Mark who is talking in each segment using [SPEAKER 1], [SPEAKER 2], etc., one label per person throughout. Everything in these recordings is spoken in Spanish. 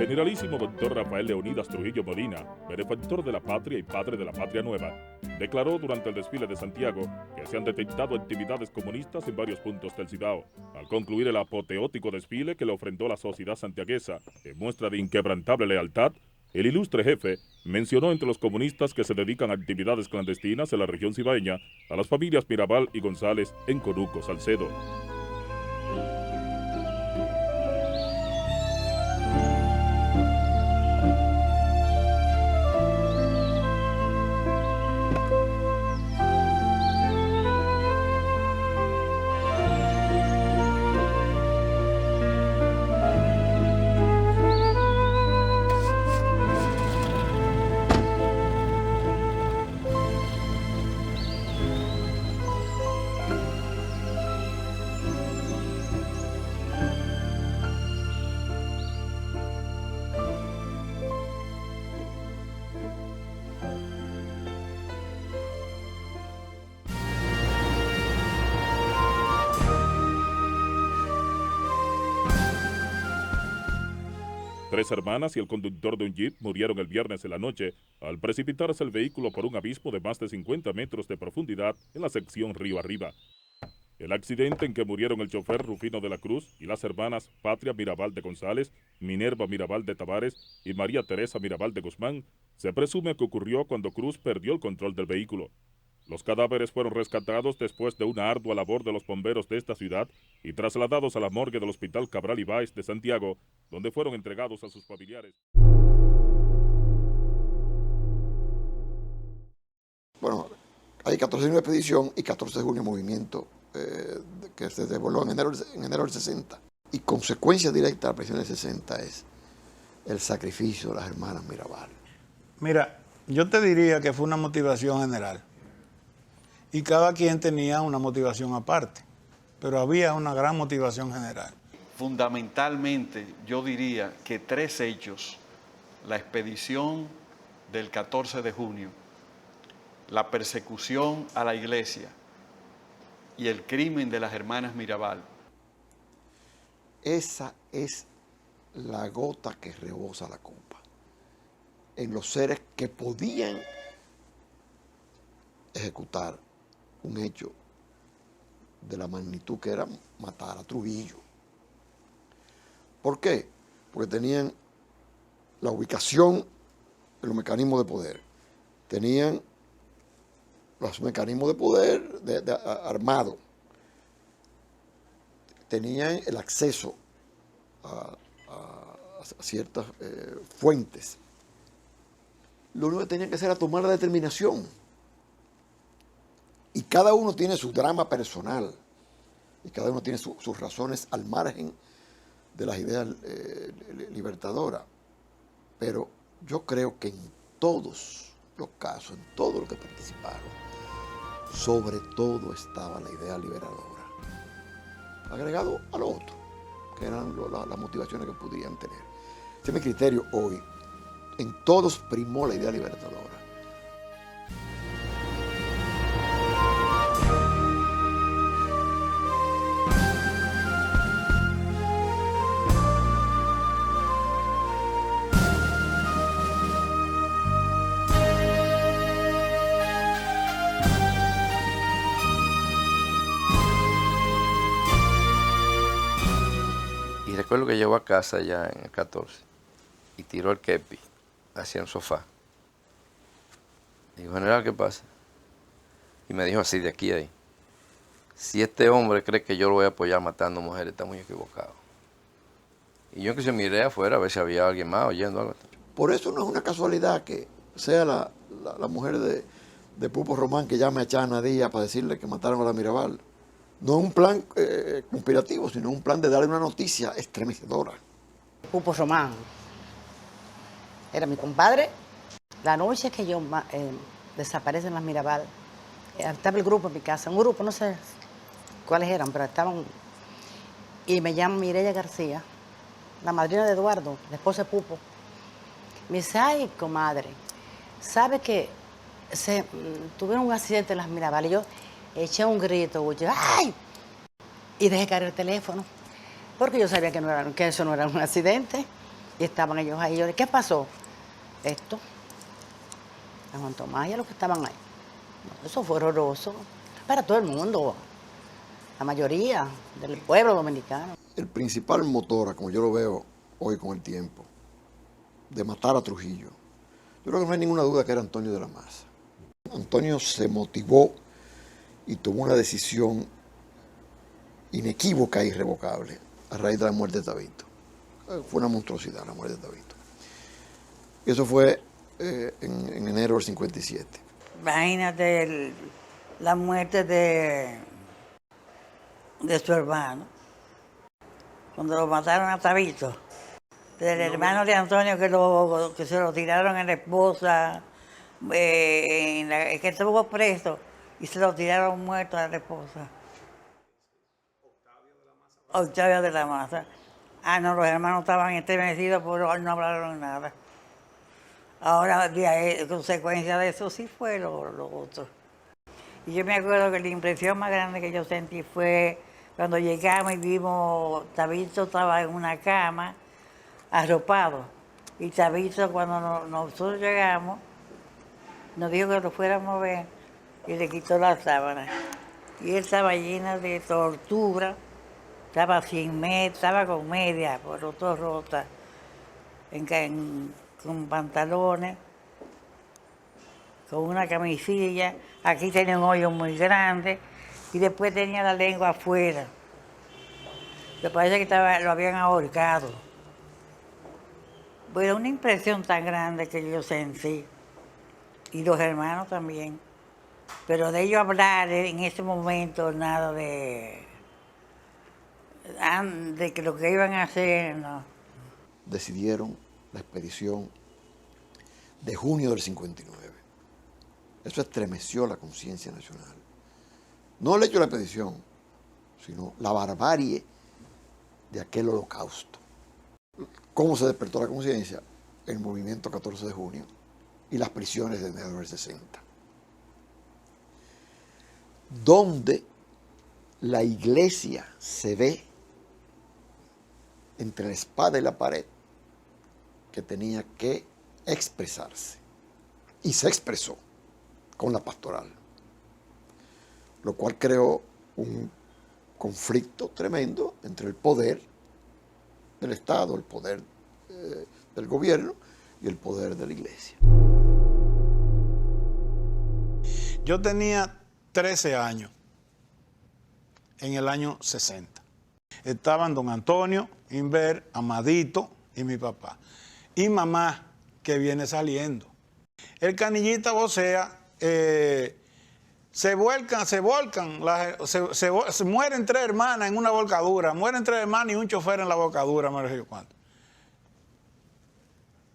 [SPEAKER 1] generalísimo doctor Rafael Leonidas Trujillo Molina, benefactor de la patria y padre de la patria nueva, declaró durante el desfile de Santiago que se han detectado actividades comunistas en varios puntos del Cibao. Al concluir el apoteótico desfile que le ofrendó la sociedad santiaguesa en muestra de inquebrantable lealtad, el ilustre jefe mencionó entre los comunistas que se dedican a actividades clandestinas en la región cibaeña a las familias Mirabal y González en Conuco, Salcedo. Tres hermanas y el conductor de un jeep murieron el viernes en la noche al precipitarse el vehículo por un abismo de más de 50 metros de profundidad en la sección río arriba. El accidente en que murieron el chofer Rufino de la Cruz y las hermanas Patria Mirabal de González, Minerva Mirabal de Tavares y María Teresa Mirabal de Guzmán se presume que ocurrió cuando Cruz perdió el control del vehículo. Los cadáveres fueron rescatados después de una ardua labor de los bomberos de esta ciudad y trasladados a la morgue del Hospital Cabral Ibáez de Santiago, donde fueron entregados a sus familiares.
[SPEAKER 2] Bueno, hay 14 de junio de expedición y 14 de junio movimiento que se devolvió en enero del 60. Y consecuencia directa de la presión del 60 es el sacrificio de las hermanas Mirabal.
[SPEAKER 3] Mira, yo te diría que fue una motivación general. Y cada quien tenía una motivación aparte, pero había una gran motivación general.
[SPEAKER 4] Fundamentalmente, yo diría que tres hechos: la expedición del 14 de junio, la persecución a la iglesia y el crimen de las hermanas Mirabal.
[SPEAKER 2] Esa es la gota que rebosa la copa en los seres que podían ejecutar un hecho de la magnitud que era matar a Trujillo. ¿Por qué? Porque tenían la ubicación en los mecanismos de poder, tenían los mecanismos de poder armado, tenían el acceso a ciertas fuentes. Lo único que tenían que hacer era tomar la determinación. Y cada uno tiene su drama personal, y cada uno tiene sus razones al margen de las ideas libertadoras. Pero yo creo que en todos los casos, en todos los que participaron, sobre todo estaba la idea liberadora, agregado a lo otro, que eran las motivaciones que podrían tener. Ese es mi criterio hoy. En todos primó la idea libertadora.
[SPEAKER 5] Y recuerdo que llegó a casa ya en el 14 y tiró el kepi hacia un sofá. Digo, general, ¿qué pasa? Y me dijo así, de aquí a ahí: si este hombre cree que yo lo voy a apoyar matando mujeres, está muy equivocado. Y yo que se miré afuera a ver si había alguien más oyendo algo.
[SPEAKER 2] Por eso no es una casualidad que sea la mujer de Pupo Román que llame a Chana Díaz para decirle que mataron a la Mirabal. No es un plan conspirativo, sino un plan de darle una noticia estremecedora.
[SPEAKER 6] Pupo Román era mi compadre. La noche que yo desaparecen las Mirabal, estaba el grupo en mi casa, un grupo, no sé cuáles eran, pero estaban. Y me llama Mireya García, la madrina de Eduardo, la esposa de Pupo. Me dice: ay, comadre, ¿sabe que tuvieron un accidente en las Mirabal? Y yo eché un grito, ¡ay! Y dejé caer el teléfono, porque yo sabía que eso no era un accidente. Y estaban ellos ahí. Yo le dije, ¿qué pasó? Esto. A Juan Tomás y a los que estaban ahí. No, eso fue horroroso para todo el mundo, la mayoría del pueblo dominicano.
[SPEAKER 2] El principal motor, como yo lo veo hoy con el tiempo, de matar a Trujillo, yo creo que no hay ninguna duda que era Antonio de la Maza. Antonio se motivó y tomó una decisión inequívoca e irrevocable a raíz de la muerte de Tabito. Fue una monstruosidad la muerte de Tabito. Y eso fue en enero del 57.
[SPEAKER 7] Imagínate la muerte de su hermano, cuando lo mataron a Tabito, del hermano de Antonio que se lo tiraron a la esposa, que estuvo preso y se lo tiraron muerto a la esposa. Octavio de la Maza. Ah, no, los hermanos estaban estremecidos, pero no hablaron nada. Ahora, consecuencia de eso sí fue lo otro. Y yo me acuerdo que la impresión más grande que yo sentí fue cuando llegamos y vimos, Tabito estaba en una cama, arropado. Y Tabito, cuando nosotros llegamos, nos dijo que lo fuéramos a ver y le quitó la sábana. Y él estaba lleno de tortura, estaba sin media, estaba con media, pero todo rota, con pantalones, con una camisilla. Aquí tenía un hoyo muy grande y después tenía la lengua afuera. Me parece que lo habían ahorcado. Bueno, una impresión tan grande que yo sentí. Y los hermanos también. Pero de ellos hablar en ese momento nada de que lo que iban a hacer, no.
[SPEAKER 2] Decidieron la expedición de junio del 59. Eso estremeció la conciencia nacional. No el hecho de la expedición, sino la barbarie de aquel holocausto. ¿Cómo se despertó la conciencia? El movimiento 14 de junio y las prisiones de enero del 60. Donde la iglesia se ve entre la espada y la pared que tenía que expresarse. Y se expresó con la pastoral, lo cual creó un conflicto tremendo entre el poder del Estado, el poder del gobierno y el poder de la iglesia.
[SPEAKER 3] Yo tenía 13 años en el año 60. Estaban don Antonio, Inver, Amadito y mi papá. Y mamá, que viene saliendo. El Canillita vocea, se mueren 3 hermanas en una volcadura, mueren 3 hermanas y un chofer en la volcadura, me refiero cuánto.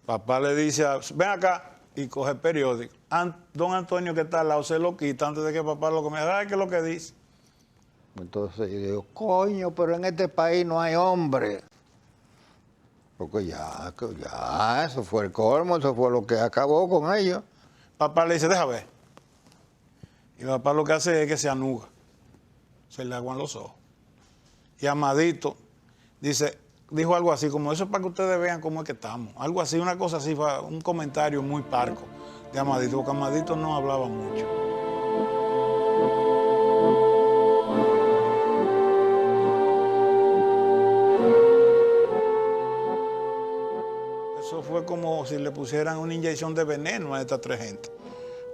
[SPEAKER 3] Papá le dice, ven acá, y coge el periódico. Don Antonio, que está al lado, se lo quita antes de que papá lo comience. ¿Sabes qué es lo que dice?
[SPEAKER 8] Entonces yo digo, coño, pero en este país no hay hombre. Porque ya, eso fue el colmo, eso fue lo que acabó con ellos.
[SPEAKER 3] Papá le dice, deja ver. Y papá lo que hace es que se anuga. Se le aguan los ojos. Y Amadito dijo algo así, como eso es para que ustedes vean cómo es que estamos. Algo así, una cosa así, fue un comentario muy parco de Amadito, porque Amadito no hablaba mucho. Eso fue como si le pusieran una inyección de veneno a estas 3 gentes.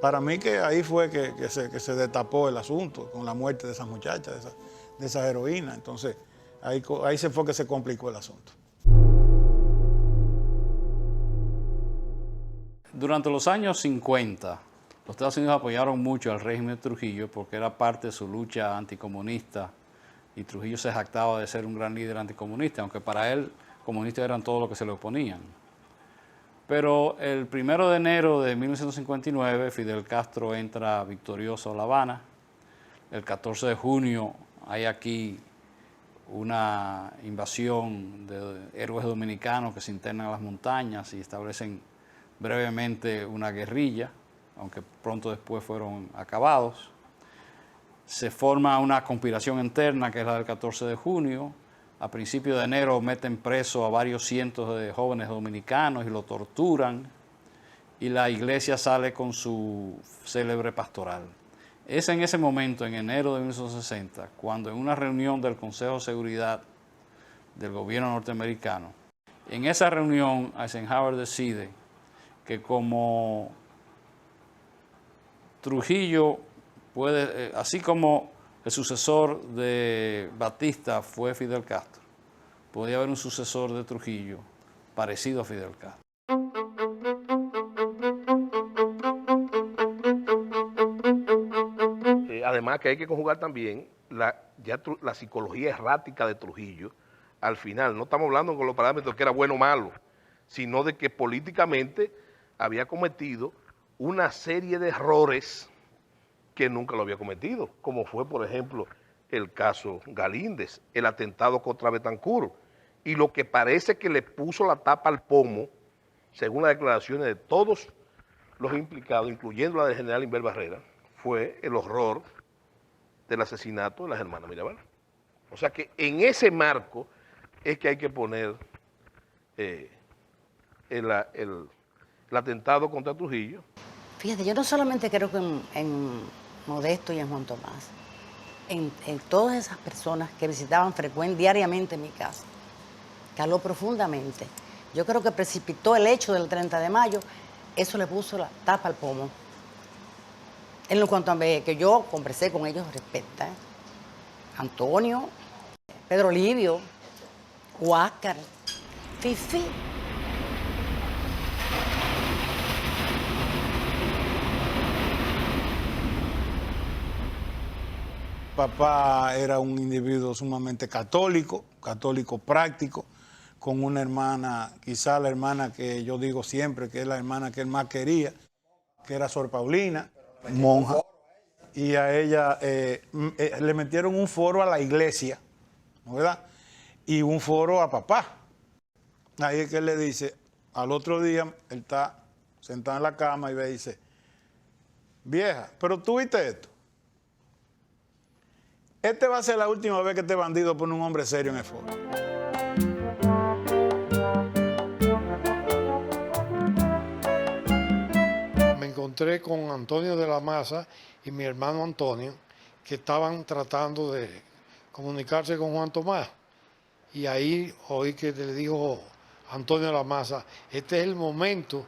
[SPEAKER 3] Para mí que ahí fue que se destapó el asunto con la muerte de esas muchachas, de esa heroína. Entonces, ahí se fue que se complicó el asunto.
[SPEAKER 9] Durante los años 50, los Estados Unidos apoyaron mucho al régimen de Trujillo porque era parte de su lucha anticomunista y Trujillo se jactaba de ser un gran líder anticomunista, aunque para él comunistas eran todos los que se le oponían. Pero el 1 de enero de 1959, Fidel Castro entra victorioso a La Habana. El 14 de junio hay aquí una invasión de héroes dominicanos que se internan a las montañas y establecen brevemente una guerrilla, aunque pronto después fueron acabados. Se forma una conspiración interna que es la del 14 de junio, A principios de enero meten preso a varios cientos de jóvenes dominicanos y lo torturan, y la iglesia sale con su célebre pastoral. Es en ese momento, en enero de 1960, cuando en una reunión del Consejo de Seguridad del gobierno norteamericano, en esa reunión Eisenhower decide que como Trujillo puede, así como el sucesor de Batista fue Fidel Castro, podía haber un sucesor de Trujillo parecido a Fidel Castro.
[SPEAKER 10] Además que hay que conjugar también la psicología errática de Trujillo. Al final, no estamos hablando con los parámetros que era bueno o malo, sino de que políticamente había cometido una serie de errores que nunca lo había cometido, como fue, por ejemplo, el caso Galíndez, el atentado contra Betancur, y lo que parece que le puso la tapa al pomo, según las declaraciones de todos los implicados, incluyendo la del general Inver Barrera, fue el horror del asesinato de las hermanas Mirabal. O sea que en ese marco es que hay que poner el atentado contra Trujillo.
[SPEAKER 6] Fíjate, yo no solamente creo que en Modesto y en Juan Tomás, en todas esas personas que visitaban diariamente mi casa, caló profundamente. Yo creo que precipitó el hecho del 30 de mayo, eso le puso la tapa al pomo. En lo cuanto a que yo conversé con ellos respecto, Antonio, Pedro Livio, Huáscar, Fifi.
[SPEAKER 3] Papá era un individuo sumamente católico, católico práctico, con una hermana, quizá la hermana que yo digo siempre que es la hermana que él más quería, que era Sor Paulina, monja, y a ella le metieron un foro a la iglesia, ¿verdad? Y un foro a papá. Ahí es que él le dice, al otro día, él está sentado en la cama y ve y dice, vieja, pero tú viste esto. Este va a ser la última vez que este bandido pone un hombre serio en el foro.
[SPEAKER 11] Me encontré con Antonio de la Maza y mi hermano Antonio, que estaban tratando de comunicarse con Juan Tomás. Y ahí oí que le dijo Antonio de la Maza, este es el momento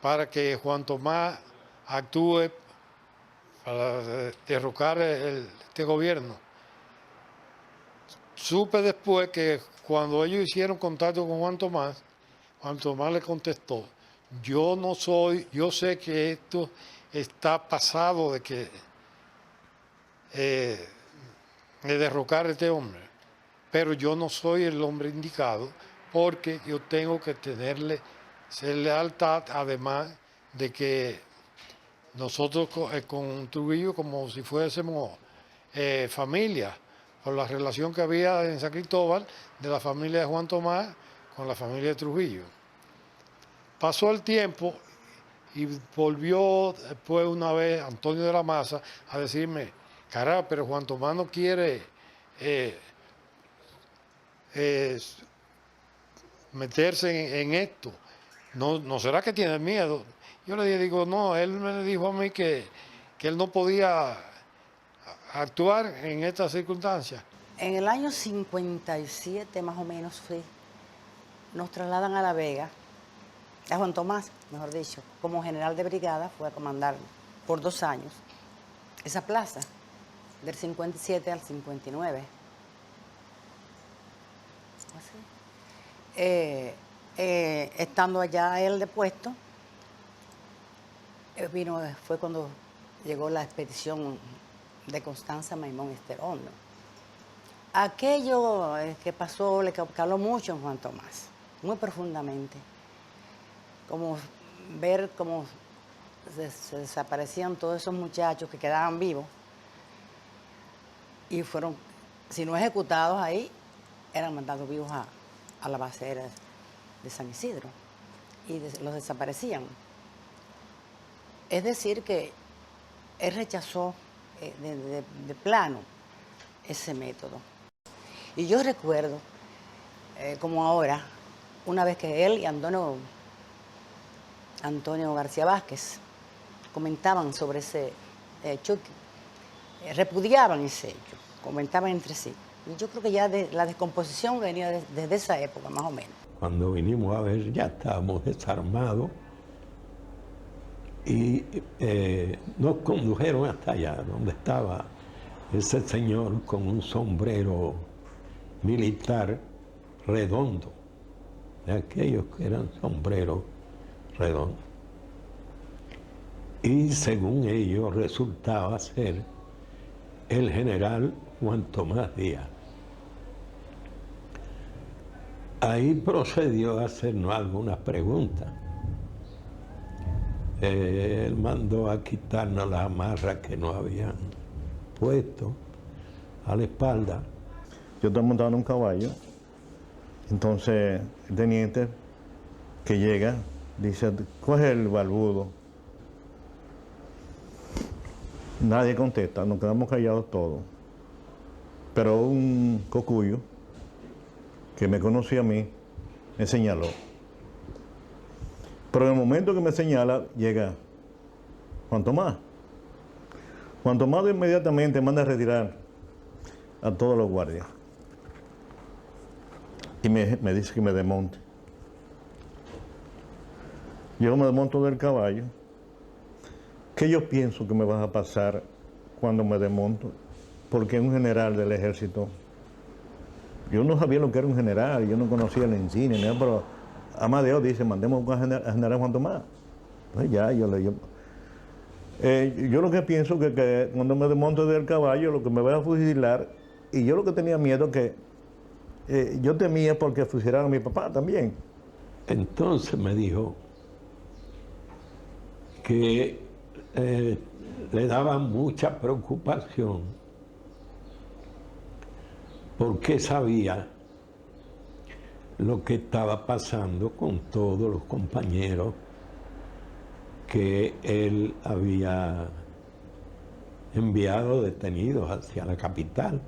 [SPEAKER 11] para que Juan Tomás actúe para derrocar este gobierno. Supe después que cuando ellos hicieron contacto con Juan Tomás le contestó, yo sé que esto está pasado de derrocar a este hombre, pero yo no soy el hombre indicado porque yo tengo que ser lealtad, además de que nosotros con Trujillo como si fuésemos familia, por la relación que había en San Cristóbal de la familia de Juan Tomás con la familia de Trujillo. Pasó el tiempo y volvió después una vez Antonio de la Maza a decirme, carajo, pero Juan Tomás no quiere meterse en esto. ¿No será que tiene miedo? Yo le digo, no, él me dijo a mí que él no podía actuar en estas circunstancias.
[SPEAKER 6] En el año 57 más o menos nos trasladan a La Vega, a Juan Tomás, mejor dicho, como general de brigada, fue a comandar por 2 años esa plaza, del 57 al 59. Estando allá él de puesto, fue cuando llegó la expedición de Constanza Maimón Esterón. Aquello que pasó le caló mucho en Juan Tomás, muy profundamente. Como ver cómo se desaparecían todos esos muchachos que quedaban vivos y fueron, si no ejecutados ahí, eran mandados vivos a la base aérea de San Isidro y los desaparecían. Es decir que él rechazó de plano ese método. Y yo recuerdo, como ahora, una vez que él y Antonio García Vázquez comentaban sobre ese hecho, repudiaban ese hecho, comentaban entre sí. Y yo creo que ya la descomposición venía desde esa época, más o menos.
[SPEAKER 12] Cuando vinimos a ver, ya estábamos desarmados y nos condujeron hasta allá, donde estaba ese señor con un sombrero militar redondo, de aquellos que eran sombreros redondos. Y según ellos resultaba ser el general Juan Tomás Díaz. Ahí procedió a hacernos algunas preguntas. Él mandó a quitarnos las amarras que nos habían puesto a la espalda.
[SPEAKER 13] Yo estaba montado en un caballo, entonces el teniente que llega dice, coge el barbudo. Nadie contesta, nos quedamos callados todos. Pero un cocuyo que me conocía a mí me señaló. Pero en el momento que me señala, llega Juan Tomás. Juan Tomás inmediatamente manda a retirar a todos los guardias. Y me dice que me desmonte. Yo me desmonto del caballo. ¿Qué yo pienso que me va a pasar cuando me desmonto? Porque un general del ejército, yo no sabía lo que era un general, yo no conocía la insignia, pero Amadeo dice, mandemos a general Juan Tomás. Pues ya, yo lo que pienso que cuando me desmonto del caballo, lo que me va a fusilar, y yo lo que tenía miedo que yo temía porque fusilaran a mi papá también.
[SPEAKER 12] Entonces me dijo que le daba mucha preocupación porque sabía lo que estaba pasando con todos los compañeros que él había enviado detenidos hacia la capital.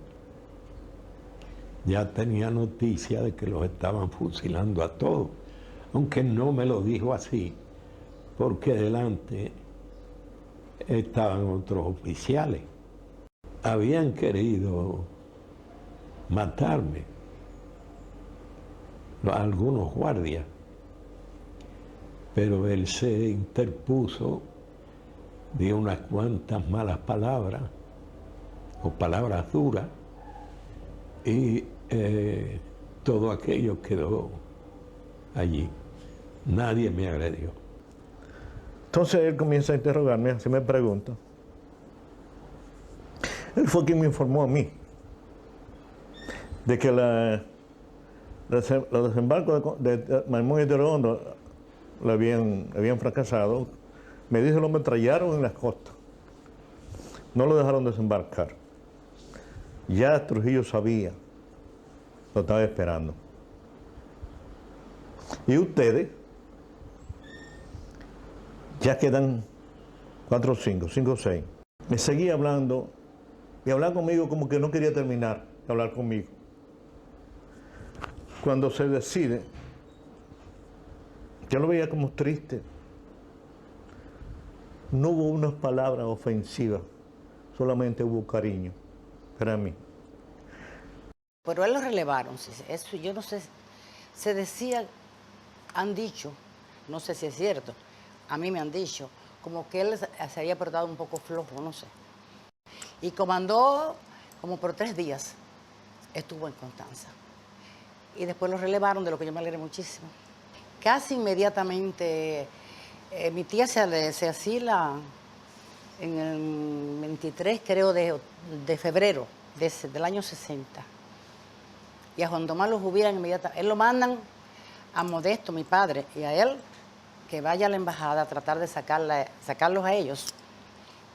[SPEAKER 12] Ya tenía noticia de que los estaban fusilando a todos, aunque no me lo dijo así, porque delante estaban otros oficiales. Habían querido matarme, algunos guardias, pero él se interpuso, dio unas cuantas malas palabras, o palabras duras, y todo aquello quedó allí. Nadie me agredió.
[SPEAKER 13] Entonces él comienza a interrogarme, así me pregunta. Él fue quien me informó a mí de que los desembarcos de Maimón y Terondo lo habían fracasado. Me dice, lo ametrallaron en las costas. No lo dejaron desembarcar. Ya Trujillo sabía, lo estaba esperando. Y ustedes, ya quedan 4 o 5 o 6. Me seguía hablando y hablaba conmigo como que no quería terminar de hablar conmigo. Cuando se decide, yo lo veía como triste. No hubo unas palabras ofensivas, solamente hubo cariño para mí.
[SPEAKER 6] Pero él lo relevaron, eso yo no sé, se decía, han dicho, no sé si es cierto, a mí me han dicho, como que él se había portado un poco flojo, no sé. Y comandó como por 3 días, estuvo en Constanza. Y después lo relevaron, de lo que yo me alegré muchísimo. Casi inmediatamente, mi tía se asila en el 23, creo, de febrero del año 60. Y a Juan Tomás lo jubilan inmediatamente. Él lo mandan a Modesto, mi padre, y a él, que vaya a la embajada a tratar de sacarlos a ellos.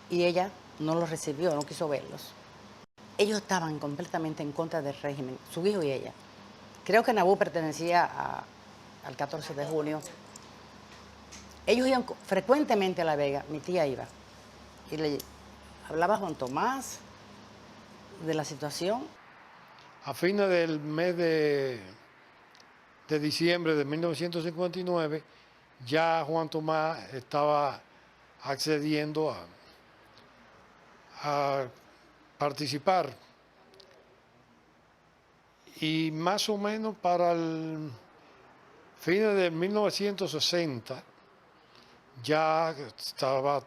[SPEAKER 6] Y ella no los recibió, no quiso verlos. Ellos estaban completamente en contra del régimen, su hijo y ella. Creo que Nabú pertenecía al 14 de junio. Ellos iban frecuentemente a La Vega, mi tía iba. Y le hablaba a Juan Tomás de la situación.
[SPEAKER 11] a fines del mes de diciembre de 1959, ya Juan Tomás estaba accediendo a participar. Y más o menos para el fines de 1960, ya estaba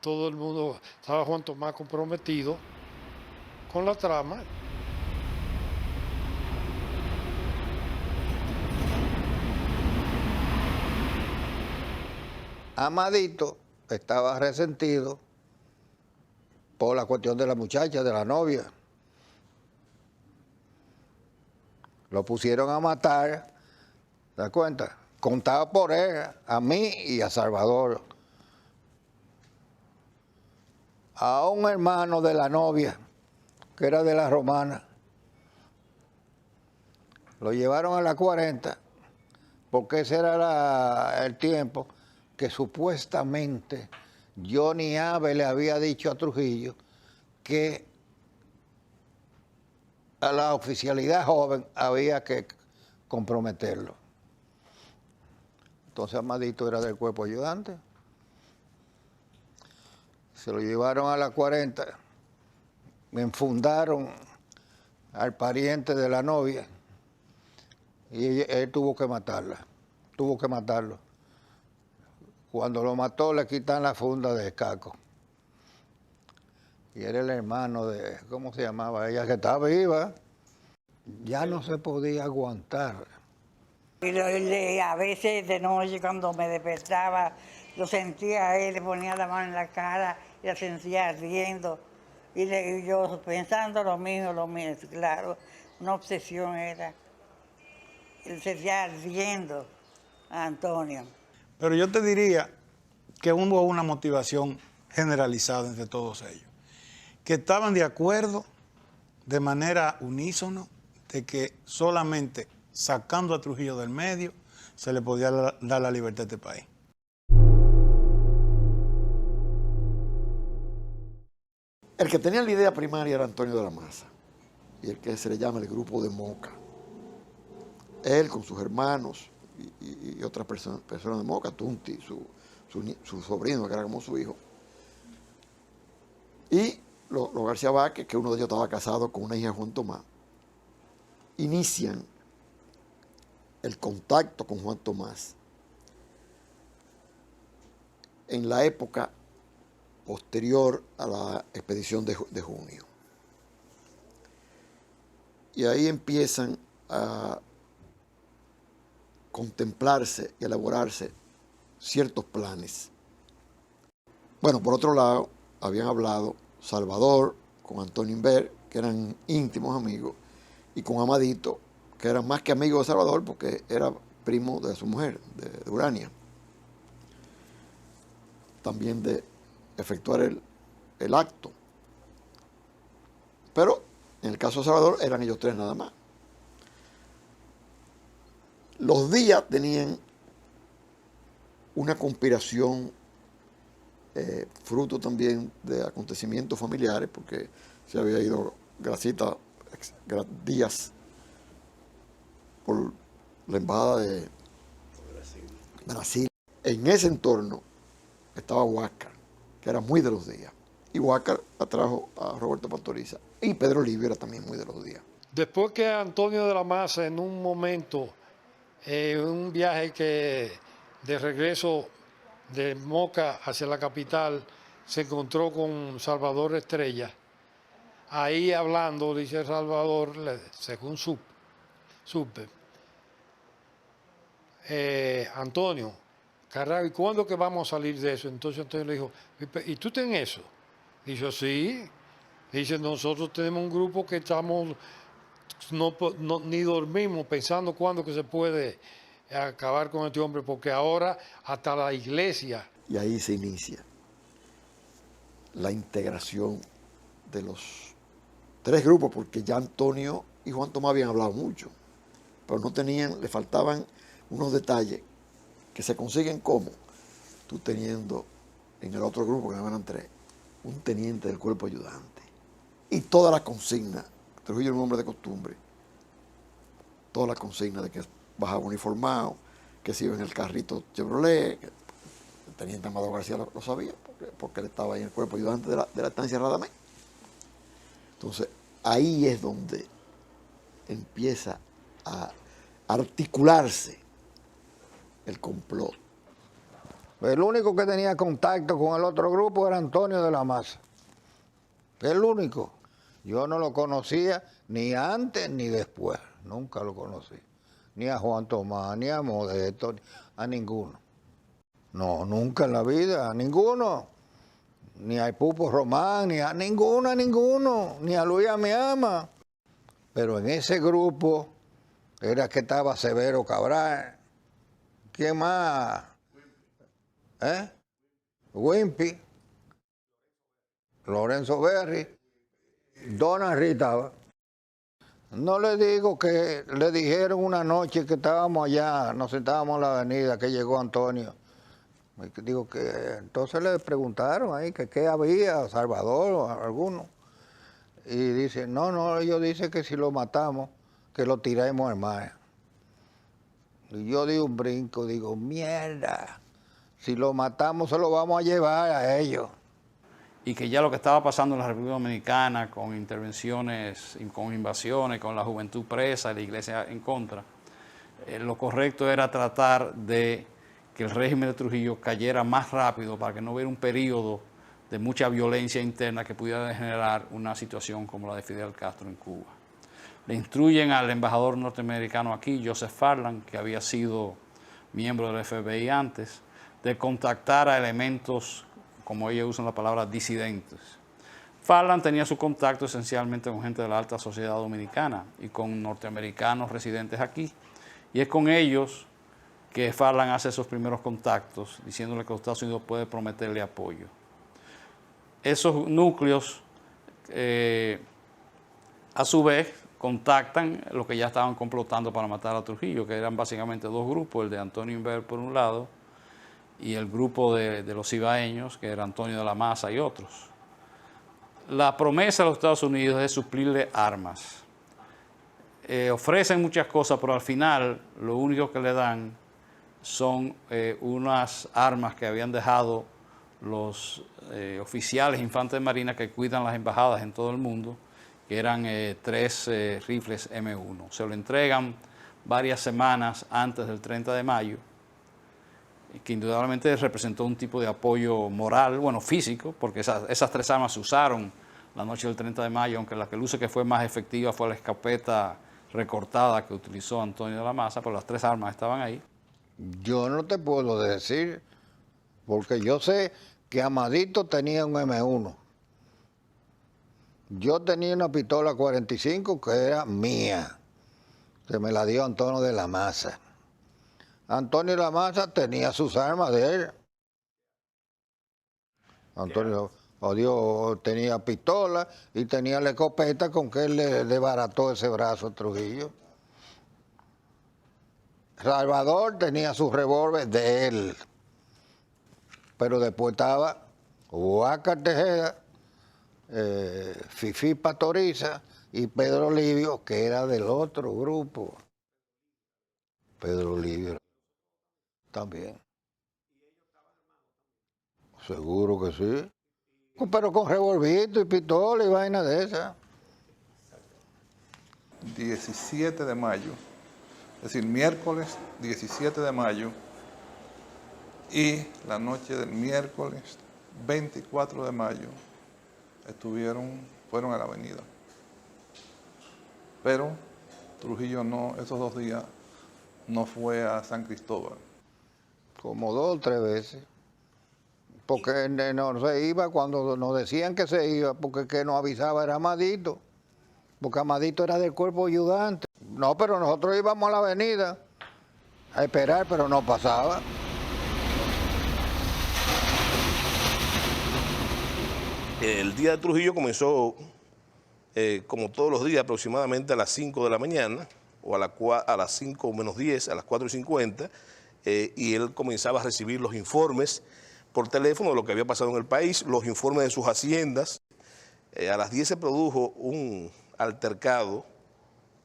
[SPEAKER 11] todo el mundo, estaba Juan Tomás comprometido con la trama.
[SPEAKER 8] Amadito estaba resentido por la cuestión de la muchacha, de la novia. Lo pusieron a matar, ¿te das cuenta? Contaba por él, a mí y a Salvador. A un hermano de la novia, que era de la Romana. Lo llevaron a la 40, porque ese era el tiempo que supuestamente Johnny Abe le había dicho a Trujillo que a la oficialidad joven había que comprometerlo. Entonces Amadito era del cuerpo ayudante. Se lo llevaron a la 40, me enfundaron al pariente de la novia y él tuvo que matarla, tuvo que matarlo. Cuando lo mató le quitan la funda de Caco. Y era el hermano de, ¿cómo se llamaba ella? Que estaba viva. Ya no se podía aguantar.
[SPEAKER 7] Y a veces de noche cuando me despertaba, lo sentía a él, le ponía la mano en la cara y la sentía ardiendo. Y yo pensando lo mismo, claro, una obsesión era. Él sentía ardiendo a Antonio.
[SPEAKER 3] Pero yo te diría que hubo una motivación generalizada entre todos ellos, que estaban de acuerdo de manera unísono de que solamente sacando a Trujillo del medio se le podía dar la libertad a este país.
[SPEAKER 2] El que tenía la idea primaria era Antonio de la Maza, y el que se le llama el grupo de Moca. Él con sus hermanos y otras personas de Moca, Tunti, su sobrino, que era como su hijo, y los García Vázquez, que uno de ellos estaba casado con una hija de Juan Tomás, inician el contacto con Juan Tomás en la época posterior a la expedición de junio. Y ahí empiezan a contemplarse y elaborarse ciertos planes. Bueno, por otro lado, habían hablado Salvador con Antonio Inver, que eran íntimos amigos, y con Amadito, que era más que amigo de Salvador porque era primo de su mujer, de Urania. También de efectuar el acto. Pero en el caso de Salvador eran ellos tres nada más. Los días tenían una conspiración, fruto también de acontecimientos familiares, porque se había ido Gracita Díaz por la embajada de Brasil. En ese entorno estaba Huáscar, que era muy de los días. Y Huáscar atrajo a Roberto Pastoriza. Y Pedro Livio era también muy de los días.
[SPEAKER 11] Después que Antonio de la Maza, en un momento, un viaje de regreso de Moca hacia la capital, se encontró con Salvador Estrella. Ahí hablando, dice Salvador, según supe, Antonio, carajo, ¿y cuándo que vamos a salir de eso? Entonces Antonio le dijo, ¿y tú tienes eso? Dijo, sí. Dice, nosotros tenemos un grupo que estamos, ni dormimos pensando cuándo que se puede acabar con este hombre, porque ahora hasta la iglesia.
[SPEAKER 2] Y ahí se inicia la integración de los tres grupos, porque ya Antonio y Juan Tomás habían hablado mucho, pero no tenían, le faltaban unos detalles que se consiguen como tú teniendo en el otro grupo, que eran tres, un teniente del cuerpo ayudante. Y toda la consigna, Trujillo era un hombre de costumbre, toda la consigna de que bajaba uniformado, que se iba en el carrito Chevrolet, que el teniente Amado García lo sabía, porque él estaba ahí en el cuerpo ayudante de la estancia Radamés. Entonces, ahí es donde empieza a articularse el complot.
[SPEAKER 8] El único que tenía contacto con el otro grupo era Antonio de la Maza. El único. Yo no lo conocía ni antes ni después. Nunca lo conocí. Ni a Juan Tomás, ni a Modesto, a ninguno. No, nunca en la vida, a ninguno. Ni a Pupo Román, ni a ninguno. Ni a Luis Amiama. Pero en ese grupo era que estaba Severo Cabral. ¿Quién más? Wimpy, Lorenzo Berry, Dona Rita. No le digo que le dijeron una noche que estábamos allá, nos sentábamos en la avenida, que llegó Antonio. Digo que entonces le preguntaron ahí que qué había, Salvador o alguno. Y dice, no, ellos dicen que si lo matamos, que lo tiremos al mar. Y yo di un brinco, digo, mierda. Si lo matamos, se lo vamos a llevar a ellos.
[SPEAKER 9] Y que ya lo que estaba pasando en la República Dominicana, con intervenciones, con invasiones, con la juventud presa, la iglesia en contra, lo correcto era tratar de que el régimen de Trujillo cayera más rápido para que no hubiera un periodo de mucha violencia interna que pudiera generar una situación como la de Fidel Castro en Cuba. Le instruyen al embajador norteamericano aquí, Joseph Farland, que había sido miembro del FBI antes, de contactar a elementos, como ellos usan la palabra, disidentes. Farland tenía su contacto esencialmente con gente de la alta sociedad dominicana y con norteamericanos residentes aquí. Y es con ellos que Farland hace esos primeros contactos, diciéndole que los Estados Unidos puede prometerle apoyo. Esos núcleos, a su vez, contactan lo que ya estaban complotando para matar a Trujillo, que eran básicamente dos grupos, el de Antonio Inver por un lado, y el grupo de los cibaeños, que era Antonio de la Maza y otros. La promesa de los Estados Unidos es suplirle armas. Ofrecen muchas cosas, pero al final lo único que le dan son unas armas que habían dejado los oficiales infantes de marina que cuidan las embajadas en todo el mundo, que eran 3 rifles M1. Se lo entregan varias semanas antes del 30 de mayo, que indudablemente representó un tipo de apoyo moral, bueno, físico, porque esas 3 armas se usaron la noche del 30 de mayo, aunque la que luce que fue más efectiva fue la escopeta recortada que utilizó Antonio de la Maza, pero las 3 armas estaban ahí.
[SPEAKER 8] Yo no te puedo decir, porque yo sé que Amadito tenía un M1. Yo tenía una pistola 45 que era mía, que me la dio Antonio de la Maza. Antonio de la Maza tenía sus armas de él. Antonio tenía pistola y tenía la escopeta con que él le barató ese brazo a Trujillo. Salvador tenía su revólver de él. Pero después estaba Huáscar Tejeda, Fifí Pastoriza y Pedro Livio, que era del otro grupo. Pedro Livio también. Seguro que sí. Pero con revolvito y pistola y vaina de esa.
[SPEAKER 14] 17 de mayo, es decir, miércoles 17 de mayo y la noche del miércoles 24 de mayo fueron a la avenida. Pero Trujillo esos 2 días no fue a San Cristóbal.
[SPEAKER 8] Como 2 o 3 veces. Porque no se iba cuando nos decían que se iba, porque el que nos avisaba era Amadito. Porque Amadito era del cuerpo ayudante. No, pero nosotros íbamos a la avenida a esperar, pero no pasaba.
[SPEAKER 15] El día de Trujillo comenzó, como todos los días, aproximadamente a las 5 de la mañana, o a las 5 menos 10, a las 4:50, y él comenzaba a recibir los informes por teléfono de lo que había pasado en el país, los informes de sus haciendas. A las 10 se produjo un altercado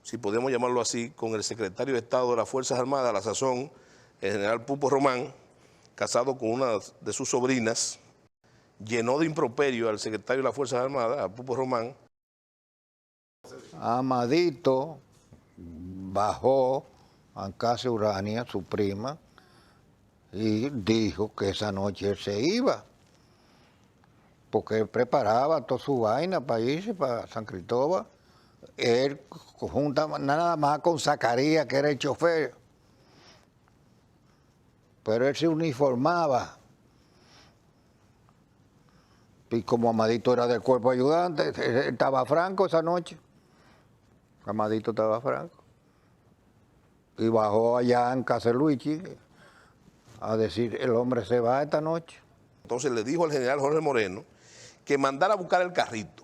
[SPEAKER 15] si podemos llamarlo así, con el secretario de Estado de las Fuerzas Armadas, a la sazón, el general Pupo Román, casado con una de sus sobrinas, llenó de improperio al secretario de las Fuerzas Armadas, a Pupo Román.
[SPEAKER 8] Amadito bajó a casa Urania, su prima, y dijo que esa noche él se iba, porque él preparaba toda su vaina para irse para San Cristóbal. Él juntaba nada más con Zacarías, que era el chofer, pero él se uniformaba. Y como Amadito era del cuerpo ayudante, él estaba franco esa noche. Amadito estaba franco. Y bajó allá en Caseluichi a decir, el hombre se va esta noche.
[SPEAKER 15] Entonces le dijo al general Jorge Moreno que mandara a buscar el carrito.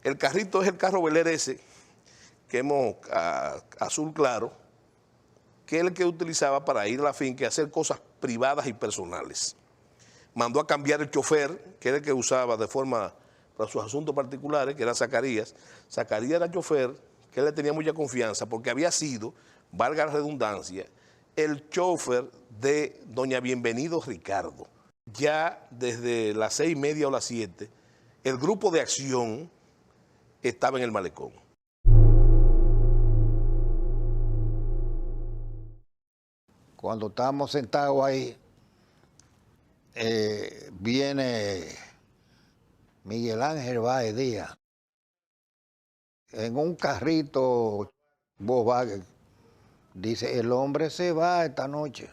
[SPEAKER 15] El carrito es el carro Bel Air ese, que hemos azul claro, que es el que utilizaba para ir a la finca y hacer cosas privadas y personales. Mandó a cambiar el chofer, que era el que usaba de forma para sus asuntos particulares, que era Zacarías. Zacarías era chofer, que él le tenía mucha confianza, porque había sido, valga la redundancia, el chofer de doña Bienvenido Ricardo. Ya desde las 6:30 o las 7, el grupo de acción estaba en el malecón.
[SPEAKER 8] Cuando estábamos sentados ahí, viene Miguel Ángel Báez Díaz en un carrito Volkswagen. Dice, el hombre se va esta noche,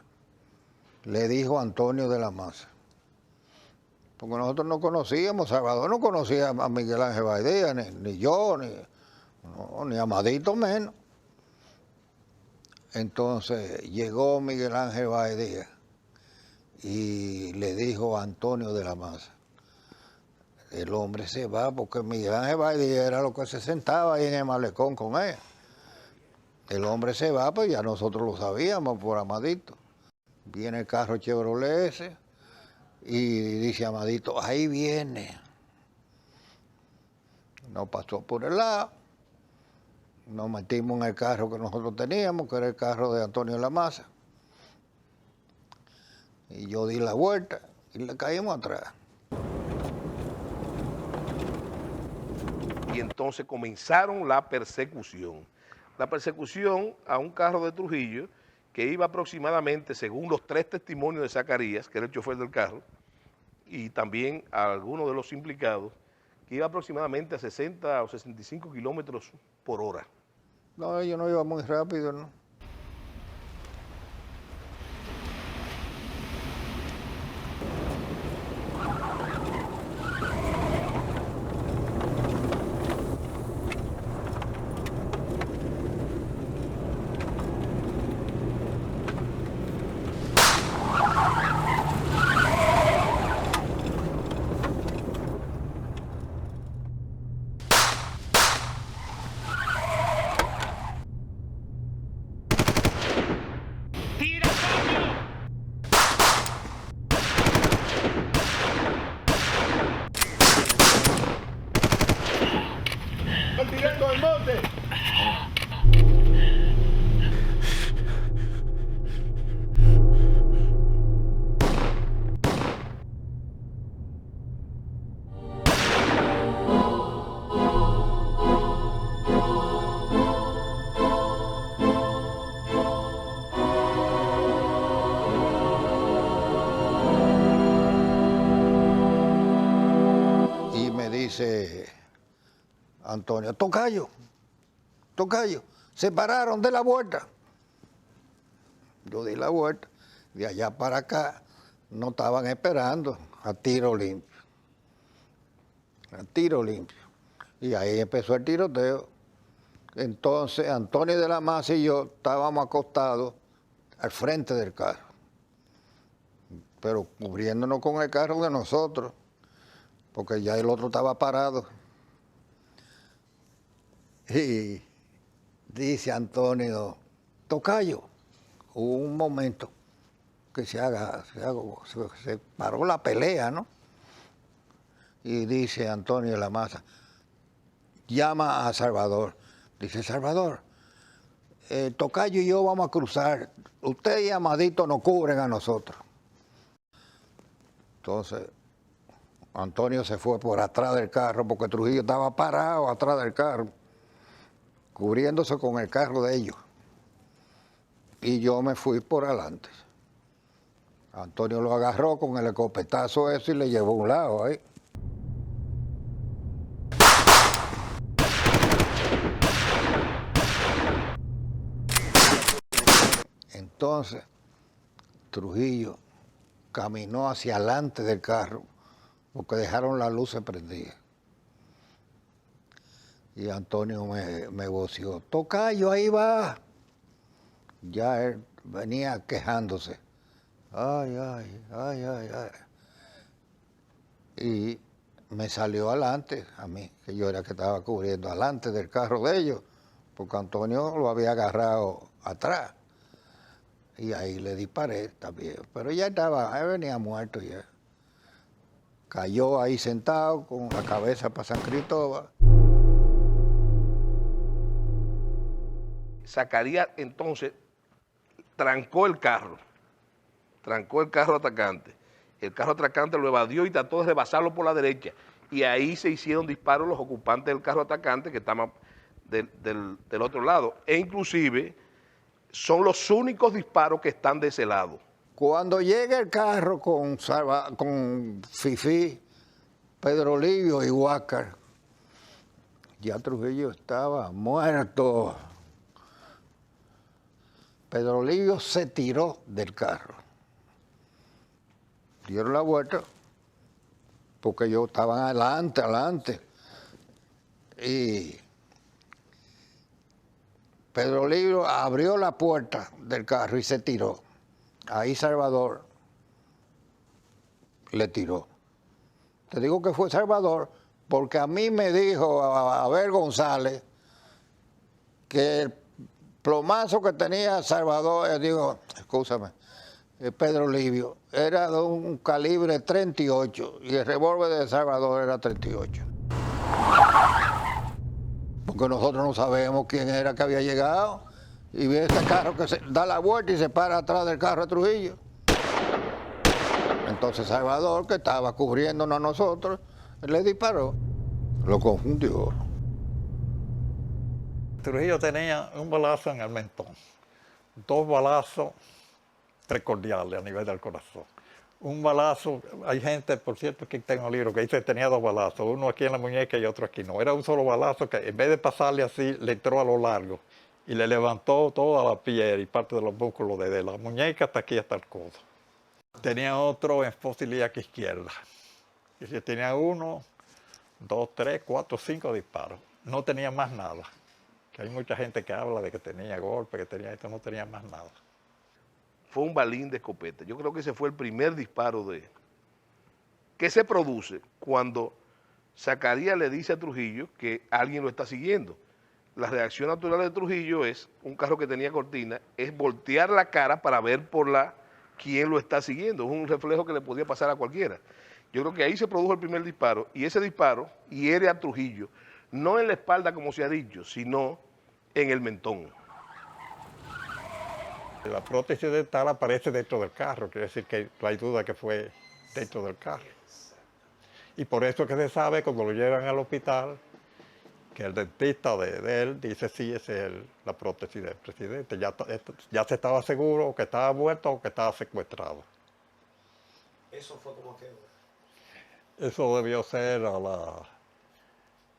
[SPEAKER 8] le dijo Antonio de la Maza. Porque nosotros no conocíamos, Salvador no conocía a Miguel Ángel Báez Díaz, ni yo, ni Amadito menos. Entonces llegó Miguel Ángel Báez Díaz y le dijo a Antonio de la Maza, el hombre se va, porque Miguel Ángel Báez Díaz era lo que se sentaba ahí en el malecón con él. El hombre se va, pues ya nosotros lo sabíamos por Amadito. Viene el carro Chevrolet ese y dice Amadito, ahí viene. Nos pasó por el lado, nos metimos en el carro que nosotros teníamos, que era el carro de Antonio de la Maza. Y yo di la vuelta y le caímos atrás.
[SPEAKER 15] Y entonces comenzaron la persecución. La persecución a un carro de Trujillo que iba aproximadamente, según los 3 testimonios de Zacarías, que era el chofer del carro, y también a algunos de los implicados, que iba aproximadamente a 60 o 65 kilómetros por hora.
[SPEAKER 8] No, yo no iba muy rápido, ¿no?
[SPEAKER 16] tirando al monte!
[SPEAKER 8] Y me dice Antonio, tocayo, se pararon de la vuelta. Yo di la vuelta, de allá para acá no estaban esperando, a tiro limpio. Y ahí empezó el tiroteo. Entonces Antonio de la Maza y yo estábamos acostados al frente del carro, pero cubriéndonos con el carro de nosotros, porque ya el otro estaba parado. Y dice Antonio, tocayo, hubo un momento que se paró la pelea, ¿no? Y dice Antonio de la Maza, llama a Salvador. Dice, Salvador, Tocayo y yo vamos a cruzar. Usted y Amadito nos cubren a nosotros. Entonces, Antonio se fue por atrás del carro porque Trujillo estaba parado atrás del carro, cubriéndose con el carro de ellos. Y yo me fui por adelante. Antonio lo agarró con el escopetazo ese y le llevó a un lado ahí. Entonces, Trujillo caminó hacia adelante del carro porque dejaron las luces prendidas. Y Antonio me voció, Tocayo, ahí va. Ya él venía quejándose. Ay, ay, ay, ay, ay. Y me salió adelante a mí, que yo era que estaba cubriendo adelante del carro de ellos, porque Antonio lo había agarrado atrás. Y ahí le disparé también. Pero ya estaba, él venía muerto ya. Cayó ahí sentado con la cabeza para San Cristóbal.
[SPEAKER 10] Zacarías entonces trancó el carro atacante. El carro atacante lo evadió y trató de rebasarlo por la derecha. Y ahí se hicieron disparos los ocupantes del carro atacante que estaban del otro lado. E inclusive son los únicos disparos que están de ese lado.
[SPEAKER 8] Cuando llega el carro con Fifí, Pedro Livio y Huáscar, ya Trujillo estaba muerto. Pedro Livio se tiró del carro. Dieron la vuelta, porque ellos estaban adelante. Y Pedro Livio abrió la puerta del carro y se tiró. Ahí Salvador le tiró. Te digo que fue Salvador porque a mí me dijo Abel González que el plomazo que tenía Salvador, digo, escúchame, Pedro Livio, era de un calibre 38 y el revólver de Salvador era 38. Porque nosotros no sabemos quién era que había llegado y ve este carro que se da la vuelta y se para atrás del carro de Trujillo. Entonces Salvador, que estaba cubriéndonos a nosotros, le disparó, lo confundió.
[SPEAKER 17] Trujillo tenía un balazo en el mentón, 2 balazos precordiales a nivel del corazón. Un balazo, hay gente, por cierto, que tengo un libro que dice que tenía 2 balazos, uno aquí en la muñeca y otro aquí. No, era un solo balazo que en vez de pasarle así, le entró a lo largo y le levantó toda la piel y parte de los músculos desde la muñeca hasta aquí, hasta el codo. Tenía otro en fosa ilíaca izquierda. Y si tenía 1, 2, 3, 4, 5 disparos. No tenía más nada. Que hay mucha gente que habla de que tenía golpe, que tenía esto, no tenía más nada.
[SPEAKER 10] Fue un balín de escopeta. Yo creo que ese fue el primer disparo que se produce cuando Zacarías le dice a Trujillo que alguien lo está siguiendo. La reacción natural de Trujillo es, un carro que tenía cortina, es voltear la cara para ver quién lo está siguiendo. Es un reflejo que le podía pasar a cualquiera. Yo creo que ahí se produjo el primer disparo y ese disparo hiere a Trujillo, no en la espalda como se ha dicho, sino en el mentón.
[SPEAKER 17] La prótesis dental aparece dentro del carro, quiere decir que no hay duda que fue dentro del carro. Y por eso que se sabe cuando lo llevan al hospital, que el dentista de él dice sí, esa es la prótesis del presidente. Ya se estaba seguro que estaba muerto o que estaba secuestrado.
[SPEAKER 18] ¿Eso fue como que?
[SPEAKER 17] Eso debió ser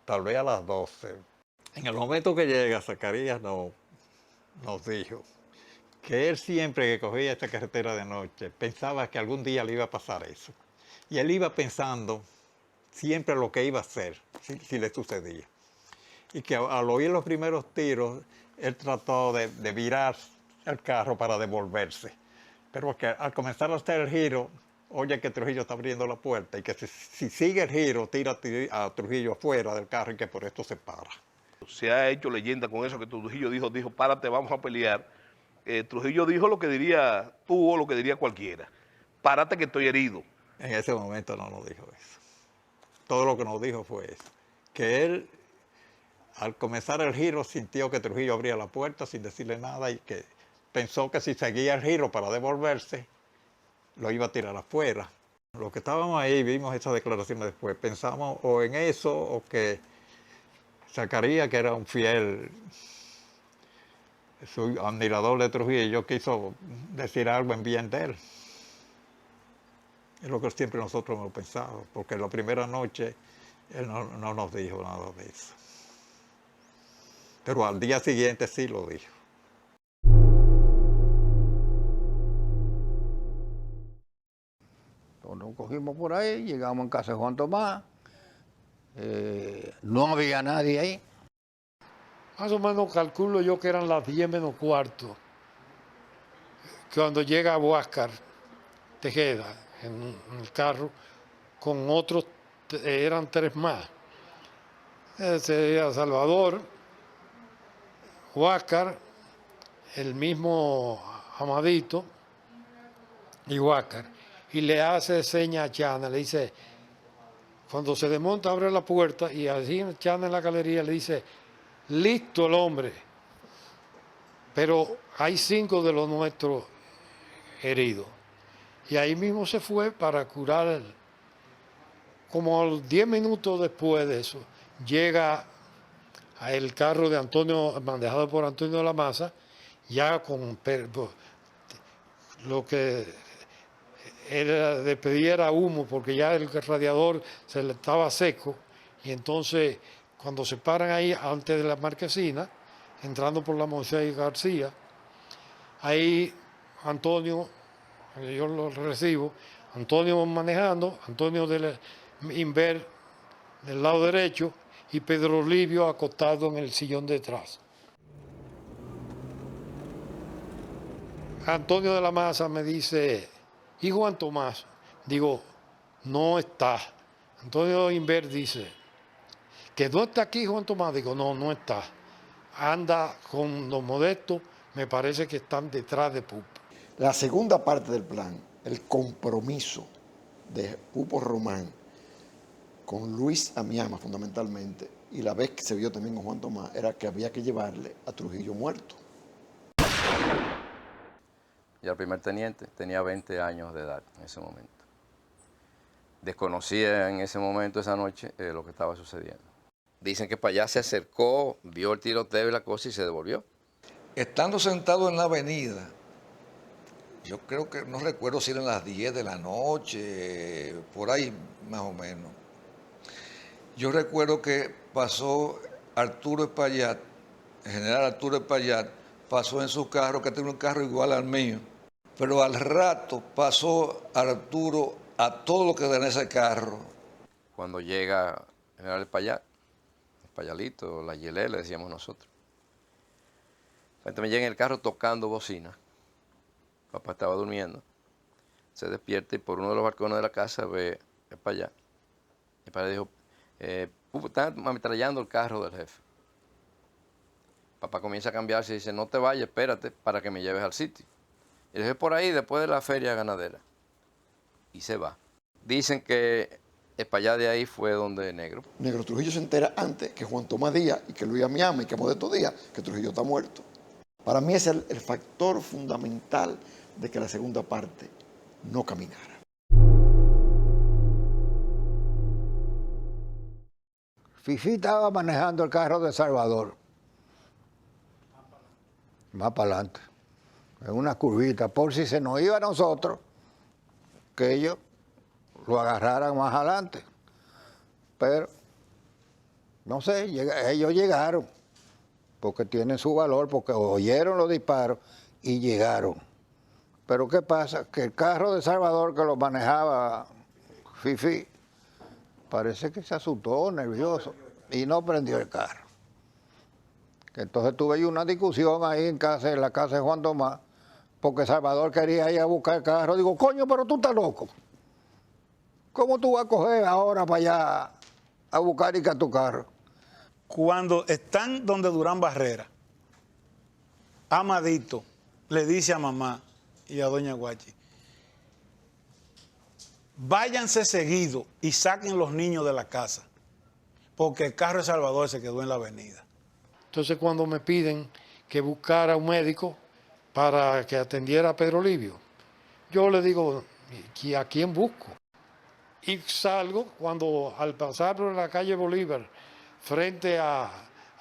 [SPEAKER 17] tal vez a las 12. En el momento que llega, Zacarías nos dijo que él siempre que cogía esta carretera de noche pensaba que algún día le iba a pasar eso. Y él iba pensando siempre lo que iba a hacer si le sucedía. Y que al oír los primeros tiros, él trató de virar el carro para devolverse. Pero que al comenzar a hacer el giro, oye que Trujillo está abriendo la puerta y que si sigue el giro, tira a Trujillo afuera del carro y que por esto se para.
[SPEAKER 10] Se ha hecho leyenda con eso que Trujillo dijo, párate, vamos a pelear. Trujillo dijo lo que diría tú o lo que diría cualquiera. Párate que estoy herido.
[SPEAKER 17] En ese momento no nos dijo eso. Todo lo que nos dijo fue eso. Que él al comenzar el giro sintió que Trujillo abría la puerta sin decirle nada y que pensó que si seguía el giro para devolverse, lo iba a tirar afuera. Los que estábamos ahí vimos esas declaraciones después. Pensamos o en eso o que Zacarías, que era un fiel admirador de Trujillo, quiso decir algo en bien de él. Es lo que siempre nosotros hemos pensado, porque la primera noche él no nos dijo nada de eso. Pero al día siguiente sí lo dijo.
[SPEAKER 8] Nos cogimos por ahí, llegamos en casa de Juan Tomás, no había nadie ahí.
[SPEAKER 11] Más o menos calculo yo que eran las 10 menos cuarto, cuando llega Huáscar Tejeda en el carro, con otros, eran 3 más. Sería Salvador, Huáscar, el mismo Amadito y Huáscar. Y le hace seña a Chana, le dice, cuando se desmonta abre la puerta y así Chana en la galería le dice, listo el hombre, pero hay 5 de los nuestros heridos. Y ahí mismo se fue para curar. Como 10 minutos después de eso, llega el carro de Antonio, manejado por Antonio de la Maza, ya con lo que era de pedir era humo, porque ya el radiador se le estaba seco, y entonces cuando se paran ahí antes de la marquesina, entrando por la Moisés García, ahí Antonio, yo lo recibo, Antonio manejando, Antonio del Inver del lado derecho y Pedro Livio acostado en el sillón detrás. Antonio de la Maza me dice, ¿y Juan Tomás? Digo, no está. Antonio Inver dice, ¿que no está aquí Juan Tomás? Digo, no, no está. Anda con los Modestos, me parece que están detrás de Pupo.
[SPEAKER 2] La segunda parte del plan, el compromiso de Pupo Román con Luis Amiama fundamentalmente, y la vez que se vio también con Juan Tomás, era que había que llevarle a Trujillo muerto.
[SPEAKER 5] Y el primer teniente tenía 20 años de edad en ese momento. Desconocía en ese momento, esa noche, lo que estaba sucediendo. Dicen que para allá se acercó, vio el tiroteo y la cosa y se devolvió.
[SPEAKER 19] Estando sentado en la avenida, yo creo que, no recuerdo si eran las 10 de la noche, por ahí más o menos. Yo recuerdo que pasó Arturo Espaillat, el general Arturo Espaillat, pasó en su carro, que tiene un carro igual al mío, pero al rato pasó Arturo a todo lo que da en ese carro.
[SPEAKER 5] Cuando llega el general Espaillat, Espaillalito, la Yelé, le decíamos nosotros. Entonces me llega en el carro tocando bocina. Papá estaba durmiendo. Se despierta y por uno de los balcones de la casa ve Espaillat. El padre dijo, están ametrallando el carro del jefe. Papá comienza a cambiarse y dice, no te vayas, espérate para que me lleves al sitio. Y le dije, por ahí, después de la feria ganadera. Y se va. Dicen que Espaillat de ahí fue donde Negro.
[SPEAKER 2] Negro Trujillo se entera antes que Juan Tomás Díaz y que Luis Amiama y que Modesto Díaz, que Trujillo está muerto. Para mí ese es el factor fundamental de que la segunda parte no caminara.
[SPEAKER 8] Fifi estaba manejando el carro de Salvador. Más para adelante. En una curvita, por si se nos iba a nosotros, que ellos lo agarraran más adelante. Pero, no sé, ellos llegaron, porque tienen su valor, porque oyeron los disparos y llegaron. Pero ¿qué pasa? Que el carro de Salvador que lo manejaba Fifi, parece que se asustó, nervioso, y no prendió el carro. Entonces tuve yo una discusión ahí en la casa de Juan Tomás, porque Salvador quería ir a buscar el carro. Digo, coño, pero tú estás loco. ¿Cómo tú vas a coger ahora para allá a buscar y que tu carro?
[SPEAKER 3] Cuando están donde Durán Barrera, Amadito le dice a mamá y a doña Guachi, váyanse seguido y saquen los niños de la casa, porque el carro de Salvador se quedó en la avenida.
[SPEAKER 11] Entonces cuando me piden que buscara un médico para que atendiera a Pedro Livio, yo le digo, ¿a quién busco? Y salgo cuando al pasar por la calle Bolívar, frente a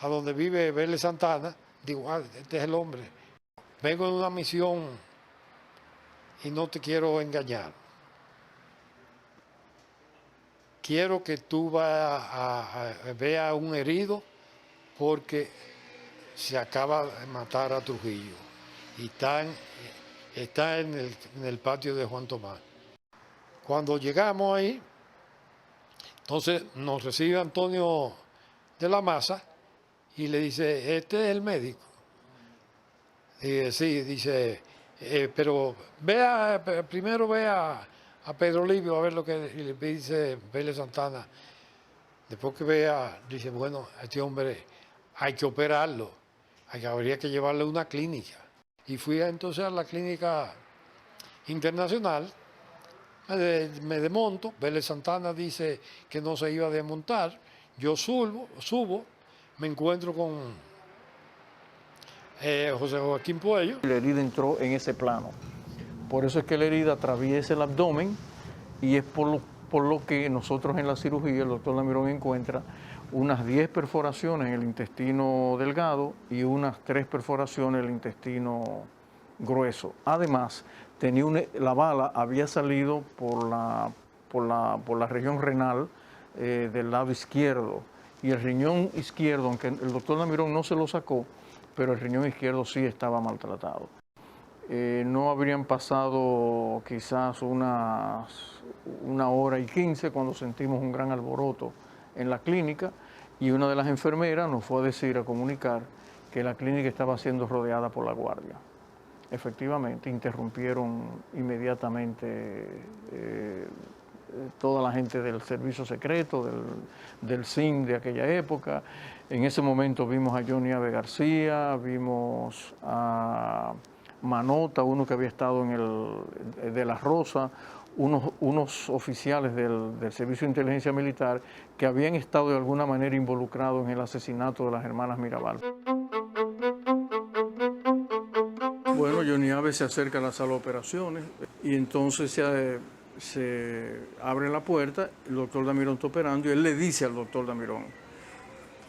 [SPEAKER 11] donde vive Vélez Santana, digo, este es el hombre. Vengo de una misión y no te quiero engañar. Quiero que tú vayas a ver a un herido porque se acaba de matar a Trujillo y está en el patio de Juan Tomás. Cuando llegamos ahí, entonces nos recibe Antonio de la Maza y le dice, ¿este es el médico? Y sí, dice, pero primero ve a Pedro Livio a ver lo que y le dice Vélez Santana. Después que vea, dice, bueno, a este hombre hay que operarlo, habría que llevarle a una clínica. Y fui entonces a la clínica internacional, me desmonto, Vélez Santana dice que no se iba a desmontar, yo subo, me encuentro con José Joaquín Puello.
[SPEAKER 20] La herida entró en ese plano, por eso es que la herida atraviesa el abdomen y es por lo que nosotros en la cirugía, el doctor Damirón encuentra unas 10 perforaciones en el intestino delgado y unas 3 perforaciones en el intestino grueso. Además, la bala había salido por la región renal del lado izquierdo, y el riñón izquierdo, aunque el doctor Damirón no se lo sacó, pero el riñón izquierdo sí estaba maltratado. No habrían pasado quizás una hora y 15 cuando sentimos un gran alboroto en la clínica y una de las enfermeras nos fue a comunicar que la clínica estaba siendo rodeada por la guardia. Efectivamente, interrumpieron inmediatamente toda la gente del servicio secreto, del SIN de aquella época. En ese momento vimos a Johnny Ave García, vimos a Manota, uno que había estado de La Rosa, unos oficiales del Servicio de Inteligencia Militar que habían estado de alguna manera involucrados en el asesinato de las hermanas Mirabal. Bueno, Johnny Ave se acerca a la sala de operaciones y entonces se abre la puerta, el doctor Damirón está operando y él le dice al doctor Damirón,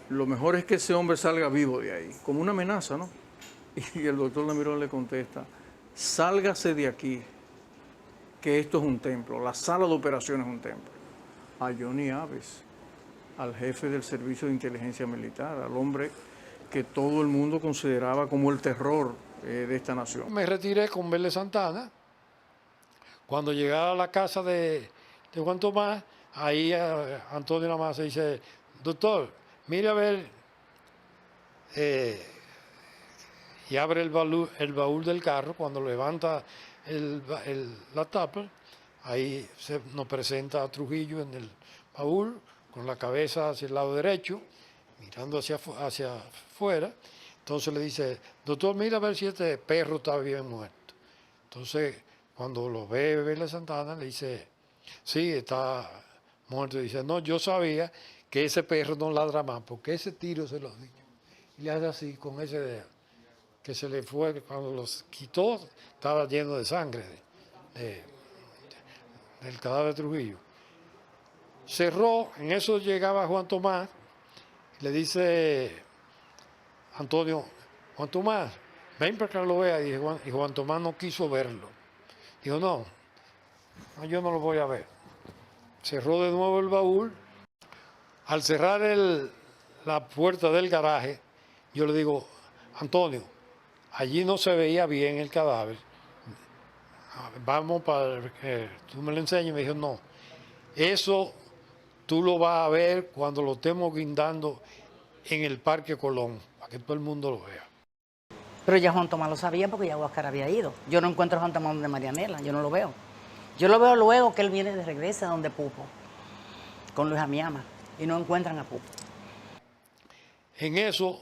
[SPEAKER 20] lo mejor es que ese hombre salga vivo de ahí, como una amenaza, ¿no? Y el doctor Damirón le contesta, sálgase de aquí, que esto es un templo, la sala de operaciones es un templo. A Johnny Aves, al jefe del Servicio de Inteligencia Militar, al hombre que todo el mundo consideraba como el terror de esta nación. Me retiré con Vélez Santana. Cuando llegaba a la casa de Juan Tomás, ahí Antonio Lamas se dice, doctor, mire a ver, y abre el baúl del carro, cuando levanta la tapa, ahí nos presenta a Trujillo en el baúl, con la cabeza hacia el lado derecho, mirando hacia afuera. Entonces le dice, doctor, mira a ver si este perro está bien muerto. Entonces, cuando lo ve Vélez Santana, le dice, sí, está muerto. Y dice, no, yo sabía que ese perro no ladra más, porque ese tiro se lo dio. Y le hace así, con ese dedo, que se le fue, cuando los quitó, estaba lleno de sangre del cadáver de Trujillo. Cerró, en eso llegaba Juan Tomás, y le dice Antonio, Juan Tomás, ven para que lo vea. Y Juan Tomás no quiso verlo. Dijo, no, yo no lo voy a ver. Cerró de nuevo el baúl. Al cerrar la puerta del garaje, yo le digo, Antonio, allí no se veía bien el cadáver. Vamos para que tú me lo enseñes. Y me dijo, no, eso tú lo vas a ver cuando lo estemos guindando en el Parque Colón, para que todo el mundo lo vea.
[SPEAKER 6] Pero ya Juan Tomás lo sabía porque ya Huáscar había ido. Yo no encuentro a Juan Tomás de Marianela, yo no lo veo. Yo lo veo luego que él viene de regreso a donde Pupo, con Luis Amiama, y no encuentran a Pupo.
[SPEAKER 11] En eso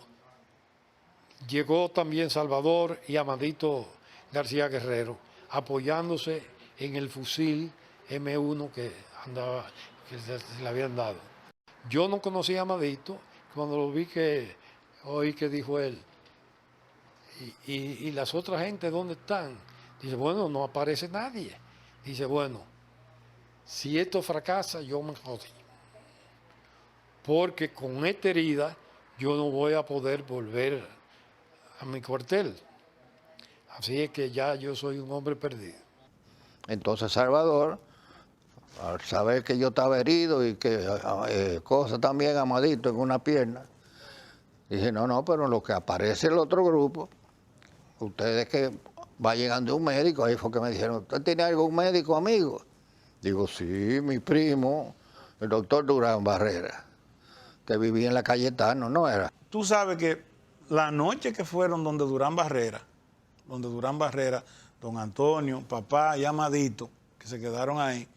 [SPEAKER 11] llegó también Salvador y Amadito García Guerrero, apoyándose en el fusil M1 que se le habían dado. Yo no conocía a Amadito, cuando lo vi que Oí que dijo él. ¿Y las otras gente dónde están? Dice, bueno, no aparece nadie. Dice, bueno, si esto fracasa, yo me jodí. Porque con esta herida yo no voy a poder volver a mi cuartel. Así es que ya yo soy un hombre perdido.
[SPEAKER 8] Entonces Salvador, al saber que yo estaba herido y que cosa también Amadito en una pierna, dije, no, pero lo que aparece el otro grupo, ustedes que va llegando un médico, ahí fue que me dijeron, ¿usted tiene algún médico amigo? Digo, sí, mi primo, el doctor Durán Barrera, que vivía en la Cayetano, ¿no era?
[SPEAKER 3] Tú sabes que la noche que fueron donde Durán Barrera, don Antonio, papá y Amadito, que se quedaron ahí,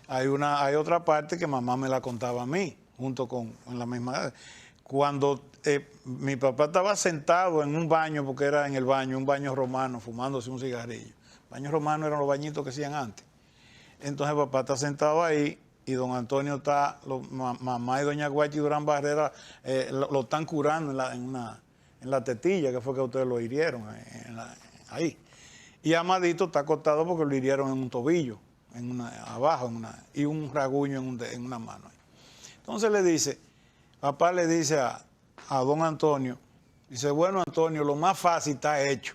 [SPEAKER 3] hay otra parte que mamá me la contaba a mí, junto con en la misma. Cuando mi papá estaba sentado en un baño, porque era en el baño, un baño romano, fumándose un cigarrillo. Baños romanos eran los bañitos que hacían antes. Entonces papá está sentado ahí y don Antonio está, mamá y doña Guachi y Durán Barrera lo están curando en la tetilla, que fue que ustedes lo hirieron ahí. Y Amadito está acostado porque lo hirieron en un tobillo, abajo, y un rasguño en una mano. Entonces papá le dice a don Antonio, dice, bueno, Antonio, lo más fácil está hecho.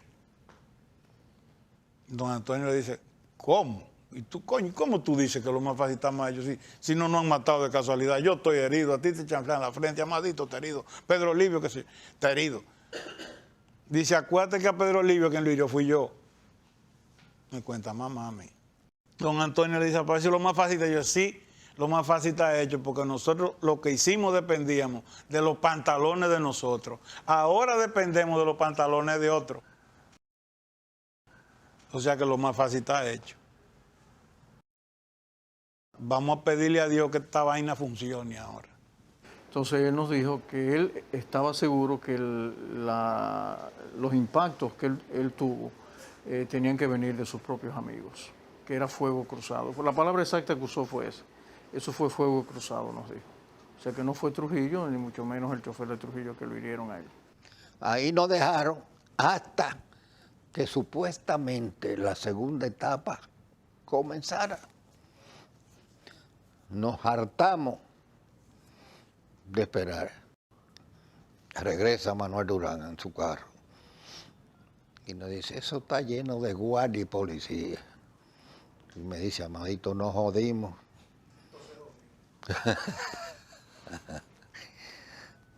[SPEAKER 3] Don Antonio le dice, ¿cómo? Y tú, coño, ¿cómo tú dices que lo más fácil está más hecho? Si no han matado de casualidad. Yo estoy herido, a ti te chanflean la frente, Amadito está herido, Pedro Livio que sí, está herido. Dice, acuérdate que a Pedro Livio quien lo hirió fui yo. Me cuenta mamá a mí. Don Antonio le dice, papá, si lo más fácil está hecho, sí, lo más fácil está hecho, porque nosotros lo que hicimos dependíamos de los pantalones de nosotros. Ahora dependemos de los pantalones de otros. O sea que lo más fácil está hecho. Vamos a pedirle a Dios que esta vaina funcione ahora.
[SPEAKER 20] Entonces él nos dijo que él estaba seguro que los impactos que él tuvo tenían que venir de sus propios amigos, que era fuego cruzado. La palabra exacta que usó fue esa. Eso fue fuego cruzado, nos dijo. O sea que no fue Trujillo, ni mucho menos el chofer de Trujillo que lo hirieron a él.
[SPEAKER 8] Ahí nos dejaron hasta que supuestamente la segunda etapa comenzara. Nos hartamos de esperar. Regresa Manuel Durán en su carro y nos dice, eso está lleno de guardia y policía. Y me dice, Amadito, nos jodimos.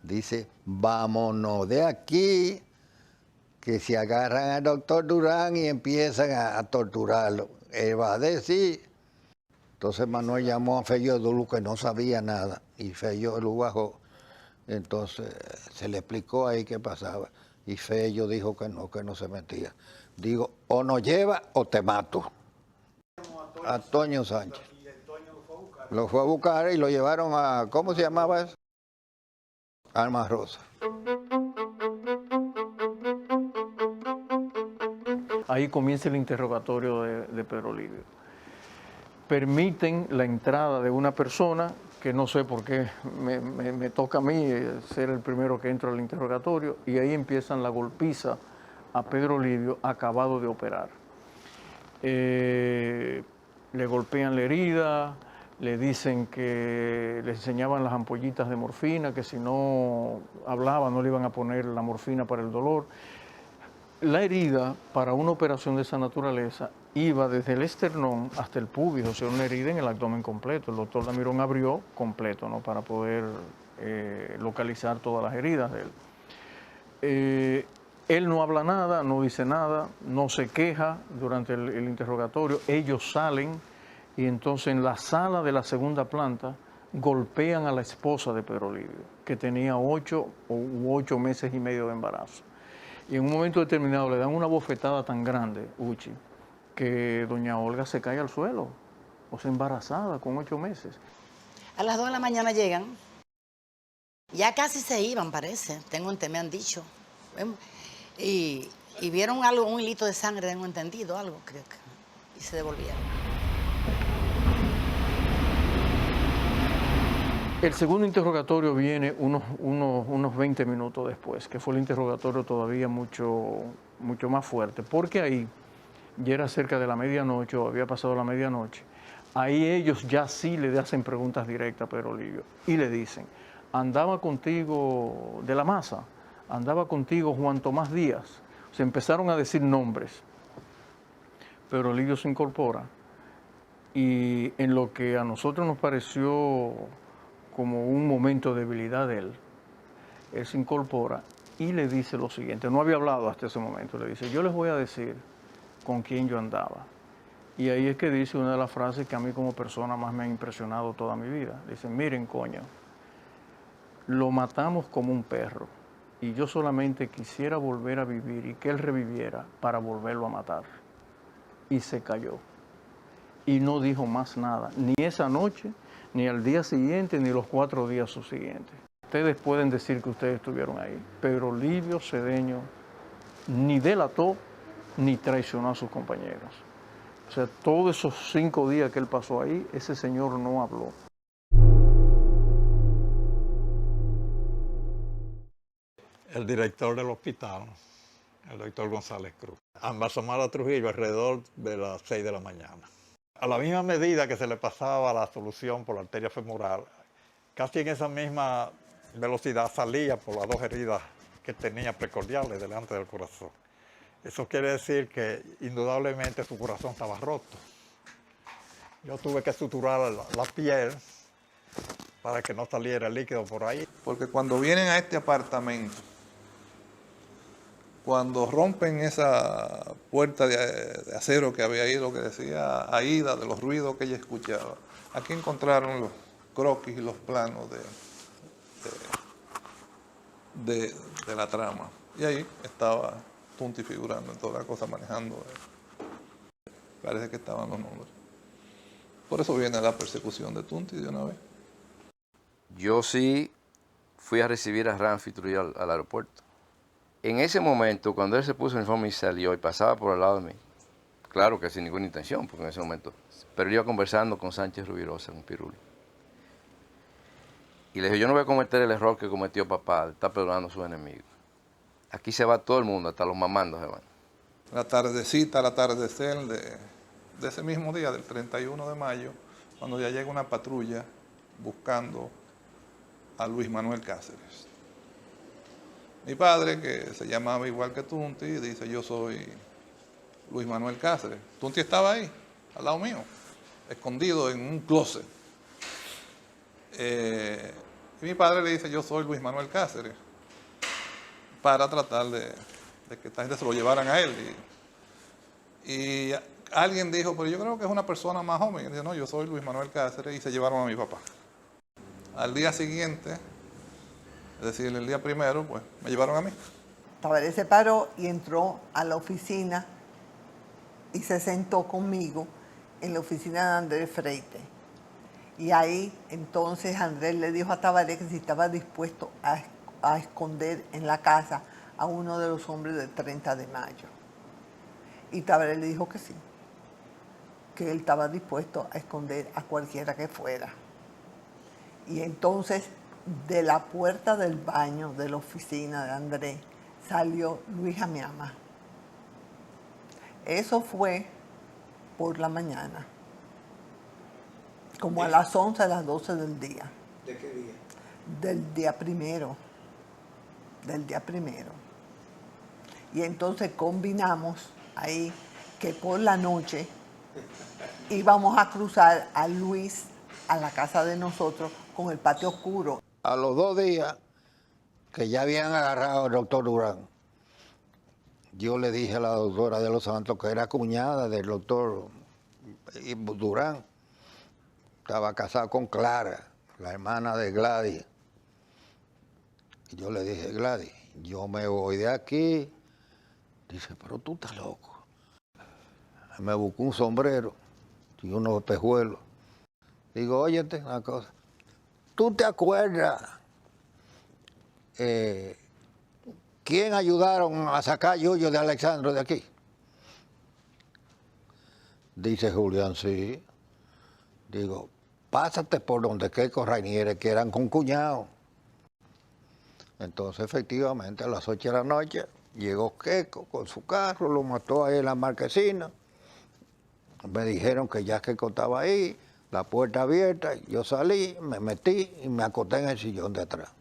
[SPEAKER 8] Dice, vámonos de aquí, que si agarran al doctor Durán y empiezan a torturarlo, él va a decir. Entonces Manuel llamó a Fello Dulu, que no sabía nada, y Fello lo bajó. Entonces se le explicó ahí qué pasaba, y Fello dijo que no se metía. Digo, o nos lleva o te mato. A Toño Sánchez. Lo fue a buscar y lo llevaron a, ¿cómo se llamaba eso? Alma Rosa.
[SPEAKER 20] Ahí comienza el interrogatorio de Pedro Livio. Permiten la entrada de una persona, que no sé por qué me toca a mí ser el primero que entro al interrogatorio, y ahí empiezan la golpiza a Pedro Livio, acabado de operar. Le golpean la herida, le dicen que le enseñaban las ampollitas de morfina, que si no hablaba no le iban a poner la morfina para el dolor. La herida para una operación de esa naturaleza iba desde el esternón hasta el pubis, o sea, una herida en el abdomen completo. El doctor Damirón abrió completo, ¿no?, para poder localizar todas las heridas de él. Él no habla nada, no dice nada, no se queja durante el interrogatorio. Ellos salen y entonces en la sala de la segunda planta golpean a la esposa de Pedro Livio, que tenía 8 meses y medio de embarazo. Y en un momento determinado le dan una bofetada tan grande, Uchi, que doña Olga se cae al suelo, o sea, embarazada con 8 meses.
[SPEAKER 6] A las 2 de la mañana llegan, ya casi se iban, parece, me han dicho. Y vieron algo, un hilito de sangre, tengo entendido, algo, creo que, y se devolvieron.
[SPEAKER 20] El segundo interrogatorio viene unos 20 minutos después, que fue el interrogatorio todavía mucho más fuerte, porque ahí ya era cerca de la medianoche, o había pasado la medianoche. Ahí ellos ya sí le hacen preguntas directas a Pedro Livio y le dicen, andaba contigo de la Maza, andaba contigo Juan Tomás Díaz. Se empezaron a decir nombres. Pedro Livio se incorpora y en lo que a nosotros nos pareció como un momento de debilidad de él se incorpora y le dice lo siguiente, no había hablado hasta ese momento, le dice, yo les voy a decir con quién yo andaba. Y ahí es que dice una de las frases que a mí como persona más me ha impresionado toda mi vida. Dice, miren coño, lo matamos como un perro y yo solamente quisiera volver a vivir y que él reviviera para volverlo a matar. Y se cayó. Y no dijo más nada, ni esa noche, ni al día siguiente, ni los 4 días subsiguientes. Ustedes pueden decir que ustedes estuvieron ahí, pero Livio Cedeño ni delató ni traicionó a sus compañeros. O sea, todos esos 5 días que él pasó ahí, ese señor no habló.
[SPEAKER 17] El director del hospital, el doctor González Cruz, embalsamar a Trujillo alrededor de las 6 de la mañana. A la misma medida que se le pasaba la solución por la arteria femoral, casi en esa misma velocidad salía por las 2 heridas que tenía precordiales delante del corazón. Eso quiere decir que indudablemente su corazón estaba roto. Yo tuve que suturar la piel para que no saliera el líquido por ahí.
[SPEAKER 14] Porque cuando vienen a este apartamento, cuando rompen esa puerta de acero que había ahí, lo que decía Aida, de los ruidos que ella escuchaba, aquí encontraron los croquis y los planos de la trama. Y ahí estaba Tunti figurando en toda la cosa, manejando. Parece que estaban los nombres. Por eso viene la persecución de Tunti de una vez.
[SPEAKER 5] Yo sí fui a recibir a Ramfi Trujillo al aeropuerto. En ese momento, cuando él se puso el uniforme y salió y pasaba por al lado de mí, claro que sin ninguna intención, porque en ese momento, pero iba conversando con Sánchez Rubirosa, un pirulo. Y le dije, yo no voy a cometer el error que cometió papá, de estar perdonando a sus enemigos. Aquí se va todo el mundo, hasta los mamandos se van.
[SPEAKER 14] La tardecita, al atardecer de ese mismo día, del 31 de mayo, cuando ya llega una patrulla buscando a Luis Manuel Cáceres. Mi padre, que se llamaba igual que Tunti, dice, yo soy Luis Manuel Cáceres. Tunti estaba ahí, al lado mío, escondido en un closet. Y mi padre le dice, yo soy Luis Manuel Cáceres, para tratar de que esta gente se lo llevaran a él. Y alguien dijo, pero yo creo que es una persona más joven. Y dice, no, yo soy Luis Manuel Cáceres, y se llevaron a mi papá. Al día siguiente, es decir, el día primero, pues me llevaron a mí.
[SPEAKER 21] Tabaré se paró y entró a la oficina y se sentó conmigo en la oficina de Andrés Freite. Y ahí entonces Andrés le dijo a Tabaré que si estaba dispuesto a esconder en la casa a uno de los hombres del 30 de mayo. Y Tabaré le dijo que sí, que él estaba dispuesto a esconder a cualquiera que fuera. Y entonces, de la puerta del baño de la oficina de Andrés, salió Luis Amiama. Eso fue por la mañana, como a las 11, a las 12 del día.
[SPEAKER 18] ¿De qué día?
[SPEAKER 21] Del día primero. Del día primero. Y entonces combinamos ahí que por la noche íbamos a cruzar a Luis a la casa de nosotros con el patio oscuro.
[SPEAKER 8] A los 2 días que ya habían agarrado al doctor Durán, yo le dije a la doctora de los Santos, que era cuñada del doctor Durán, estaba casado con Clara, la hermana de Gladys. Y yo le dije, Gladys, yo me voy de aquí. Dice, pero tú estás loco. Me buscó un sombrero y unos espejuelos. Digo, óyete una cosa. ¿Tú te acuerdas quién ayudaron a sacar a Yuyo de Alexandro de aquí? Dice Julián, sí. Digo, pásate por donde Queco Rainieri, que eran concuñados. Entonces, efectivamente, a las 8 de la noche llegó Queco con su carro, lo mató ahí en la marquesina. Me dijeron que ya Queco estaba ahí, la puerta abierta, yo salí, me metí y me acosté en el sillón de atrás.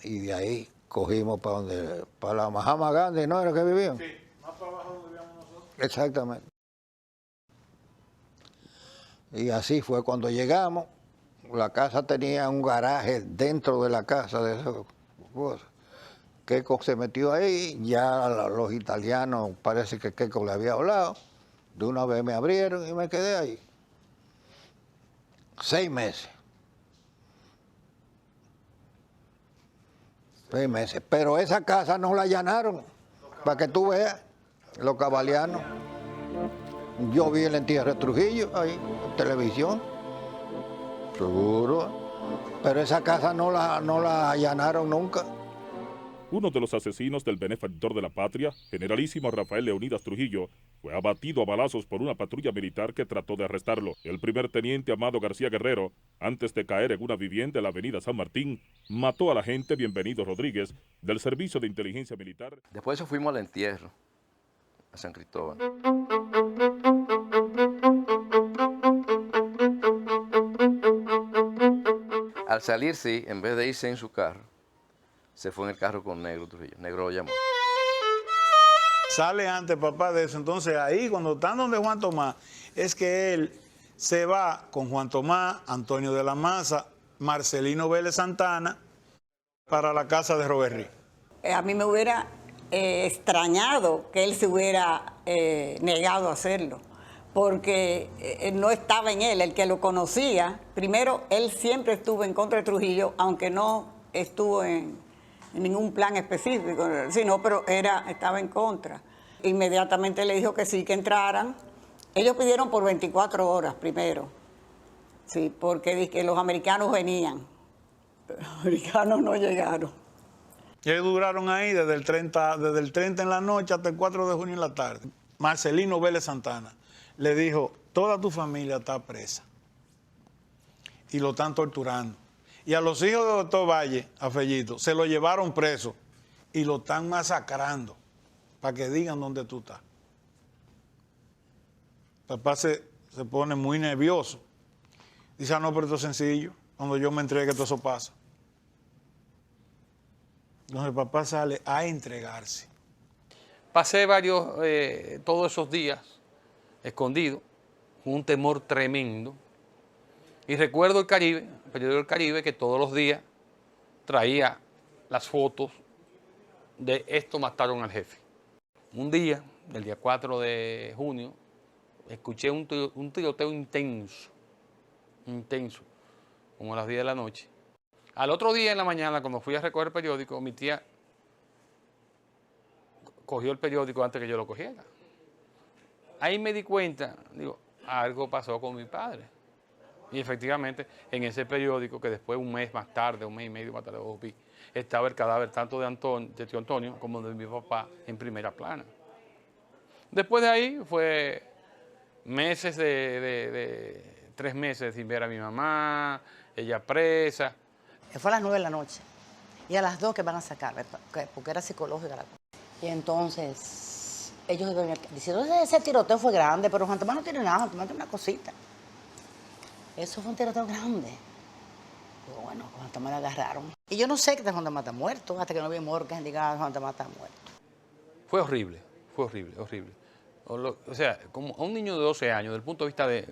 [SPEAKER 8] Y de ahí cogimos para la Mahama Gandhi, ¿no era que vivían?
[SPEAKER 3] Sí, más para abajo donde vivíamos nosotros.
[SPEAKER 8] Exactamente. Y así fue cuando llegamos. La casa tenía un garaje dentro de la casa de esas cosas. Queco se metió ahí, ya los italianos, parece que Queco le había hablado. De una vez me abrieron y me quedé ahí. 6 meses. 6 meses. Pero esa casa no la allanaron, para que tú veas, los cabalianos. Yo vi el entierro de Trujillo ahí, en televisión. Seguro. Pero esa casa no la allanaron nunca.
[SPEAKER 1] Uno de los asesinos del benefactor de la patria, generalísimo Rafael Leonidas Trujillo, fue abatido a balazos por una patrulla militar que trató de arrestarlo. El primer teniente Amado García Guerrero, antes de caer en una vivienda en la avenida San Martín, mató al agente Bienvenido Rodríguez del Servicio de Inteligencia Militar.
[SPEAKER 5] Después de eso fuimos al entierro, a San Cristóbal. Al salir, sí, en vez de irse en su carro, se fue en el carro con Negro Trujillo. Negro lo llamó.
[SPEAKER 3] Sale antes, papá, de eso. Entonces ahí, cuando están donde Juan Tomás, es que él se va con Juan Tomás, Antonio de la Maza, Marcelino Vélez Santana, para la casa de Roberry.
[SPEAKER 7] A mí me hubiera extrañado que él se hubiera negado a hacerlo, porque no estaba en él, el que lo conocía. Primero, él siempre estuvo en contra de Trujillo, aunque no estuvo en ningún plan específico, sino, pero estaba en contra. Inmediatamente le dijo que sí, que entraran. Ellos pidieron por 24 horas primero, sí, porque que los americanos venían, pero los americanos no llegaron.
[SPEAKER 3] Ellos duraron ahí desde el 30 en la noche hasta el 4 de junio en la tarde. Marcelino Vélez Santana le dijo, toda tu familia está presa y lo están torturando. Y a los hijos de doctor Valle, a Fellito, se lo llevaron preso y lo están masacrando para que digan dónde tú estás. Papá se pone muy nervioso. Dice, no, pero esto es sencillo. Cuando yo me entregue, todo eso pasa. Entonces papá sale a entregarse.
[SPEAKER 22] Pasé todos esos días escondido, con un temor tremendo. Y recuerdo el periódico del Caribe, que todos los días traía las fotos de esto mataron al jefe. Un día, el día 4 de junio, escuché un tiroteo intenso, como a las 10 de la noche. Al otro día en la mañana, cuando fui a recoger el periódico, mi tía cogió el periódico antes que yo lo cogiera. Ahí me di cuenta, digo, algo pasó con mi padre. Y efectivamente, en ese periódico, que después, un mes más tarde, un mes y medio más tarde, vi, estaba el cadáver tanto de tío Antonio como de mi papá en primera plana. Después de ahí fue meses 3 meses sin ver a mi mamá, ella presa.
[SPEAKER 6] Fue a las 9 de la noche y a las 2 que van a sacar, porque era psicológica la cosa. Y entonces ellos diciendo, ese tiroteo fue grande, pero Juan Tomás no tiene nada, Juan Tomás tiene una cosita. Eso fue un tiroteo grande. Digo, bueno, Juan Tomás lo agarraron. Y yo no sé que Juan Tomás está muerto, hasta que no vi morgue que diga Juan Tomás está muerto.
[SPEAKER 22] Fue horrible, horrible. O sea, como a un niño de 12 años, desde el punto de vista de...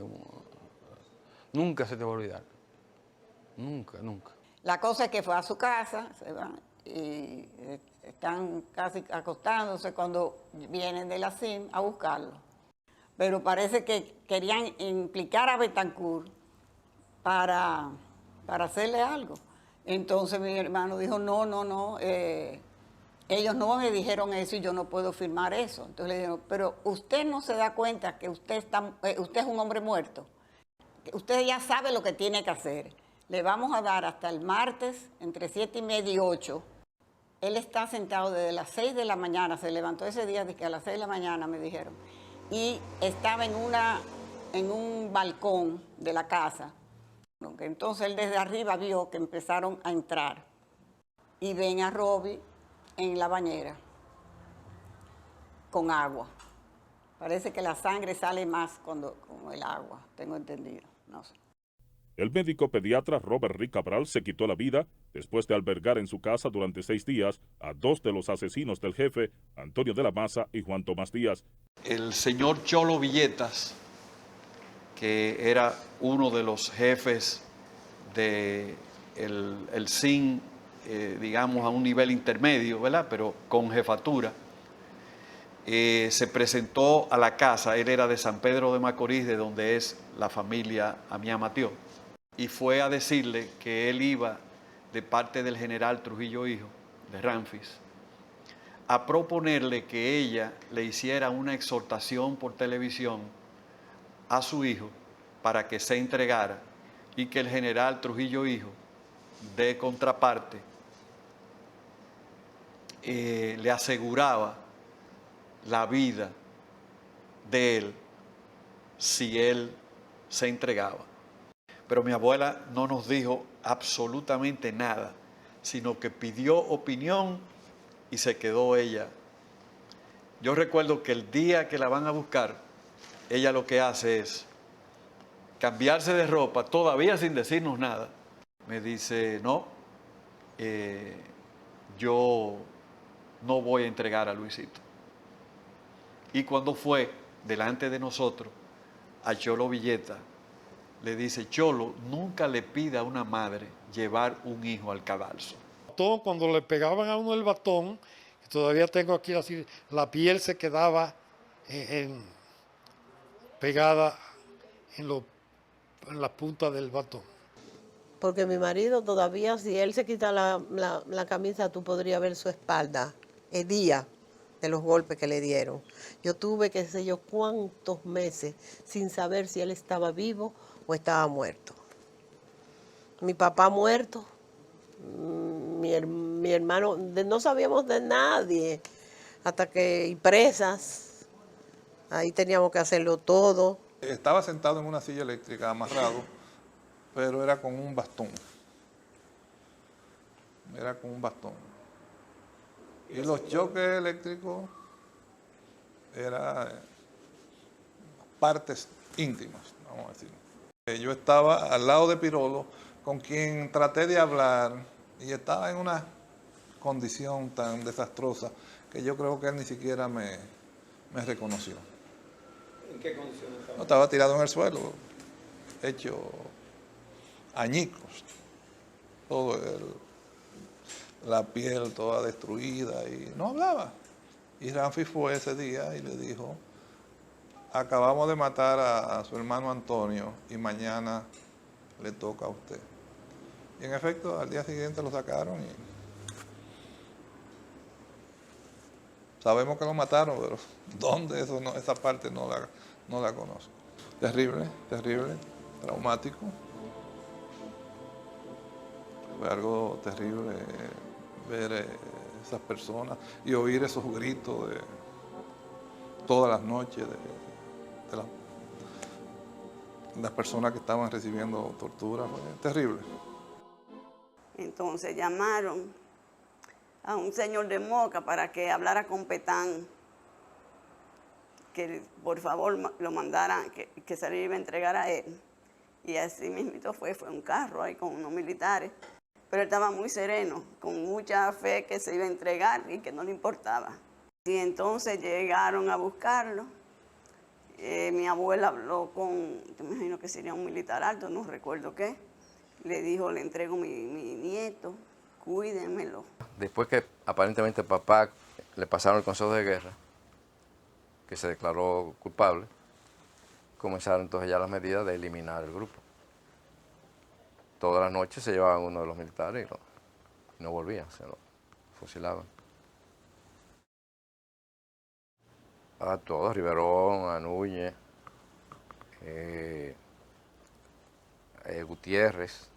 [SPEAKER 22] Nunca se te va a olvidar. Nunca.
[SPEAKER 7] La cosa es que fue a su casa, se van y están casi acostándose cuando vienen de la CIM a buscarlo. Pero parece que querían implicar a Betancourt para hacerle algo. Entonces mi hermano dijo, no, ellos no me dijeron eso y yo no puedo firmar eso. Entonces le dijeron, pero usted no se da cuenta que usted es un hombre muerto. Usted ya sabe lo que tiene que hacer. Le vamos a dar hasta el martes, entre 7:30 y 8. Él está sentado desde las 6 de la mañana, se levantó ese día que a las 6 de la mañana me dijeron. Y estaba en un balcón de la casa
[SPEAKER 4] Entonces él desde arriba vio que empezaron a entrar y ven a Robbie en la bañera con agua. Parece que la sangre sale más con el agua, tengo entendido, no sé.
[SPEAKER 1] El médico pediatra Robert Rick Cabral se quitó la vida después de albergar en su casa durante 6 días a 2 de los asesinos del jefe, Antonio de la Maza y Juan Tomás Díaz.
[SPEAKER 12] El señor Cholo Villetas, que era uno de los jefes del el SIN, digamos a un nivel intermedio, ¿verdad? Pero con jefatura, se presentó a la casa. Él era de San Pedro de Macorís, de donde es la familia Amiá Matió, y fue a decirle que él iba de parte del general Trujillo Hijo, de Ramfis, a proponerle que ella le hiciera una exhortación por televisión a su hijo para que se entregara, y que el general Trujillo Hijo, de contraparte, le aseguraba la vida de él si él se entregaba. Pero mi abuela no nos dijo absolutamente nada, sino que pidió opinión y se quedó ella. Yo recuerdo que el día que la van a buscar, ella lo que hace es cambiarse de ropa, todavía sin decirnos nada. Me dice, no, yo no voy a entregar a Luisito. Y cuando fue delante de nosotros, a Cholo Villeta, le dice, Cholo, nunca le pida a una madre llevar un hijo al cadalso.
[SPEAKER 11] Cuando le pegaban a uno el batón, todavía tengo aquí así, la piel se quedaba pegada en la punta del batón.
[SPEAKER 23] Porque mi marido todavía, si él se quita la camisa, tú podrías ver su espalda, el día de los golpes que le dieron. Yo tuve, qué sé yo, cuántos meses sin saber si él estaba vivo o estaba muerto. Mi papá muerto, mi hermano, no sabíamos de nadie, hasta que, y presas, ahí teníamos que hacerlo todo.
[SPEAKER 14] Estaba sentado en una silla eléctrica, amarrado, pero era con un bastón. Era con un bastón. Y los choques eléctricos eran partes íntimas, vamos a decir. Yo estaba al lado de Pirolo, con quien traté de hablar, y estaba en una condición tan desastrosa que yo creo que él ni siquiera me reconoció.
[SPEAKER 18] ¿En qué condiciones estaba?
[SPEAKER 14] No, estaba tirado en el suelo, hecho añicos, todo la piel toda destruida, y no hablaba. Y Ramfis fue ese día y le dijo, acabamos de matar a su hermano Antonio y mañana le toca a usted. Y en efecto, al día siguiente lo sacaron y sabemos que lo mataron, pero ¿dónde? Eso no, esa parte no la conozco. Terrible, terrible, traumático. Fue algo terrible ver esas personas y oír esos gritos de todas las noches de las personas que estaban recibiendo tortura. Fue terrible.
[SPEAKER 4] Entonces llamaron a un señor de Moca para que hablara con Petán, que por favor lo mandaran, que se le iba a entregar a él. Y así mismo fue un carro ahí con unos militares. Pero él estaba muy sereno, con mucha fe que se iba a entregar y que no le importaba. Y entonces llegaron a buscarlo. Mi abuela habló con, yo me imagino que sería un militar alto, no recuerdo qué. Le dijo, le entrego mi nieto, cuídenmelo.
[SPEAKER 5] Después que aparentemente papá le pasaron el consejo de guerra, que se declaró culpable, comenzaron entonces ya las medidas de eliminar el grupo. Todas las noches se llevaban uno de los militares y no volvían, se lo fusilaban. A todos, Riverón, a Núñez, Gutiérrez.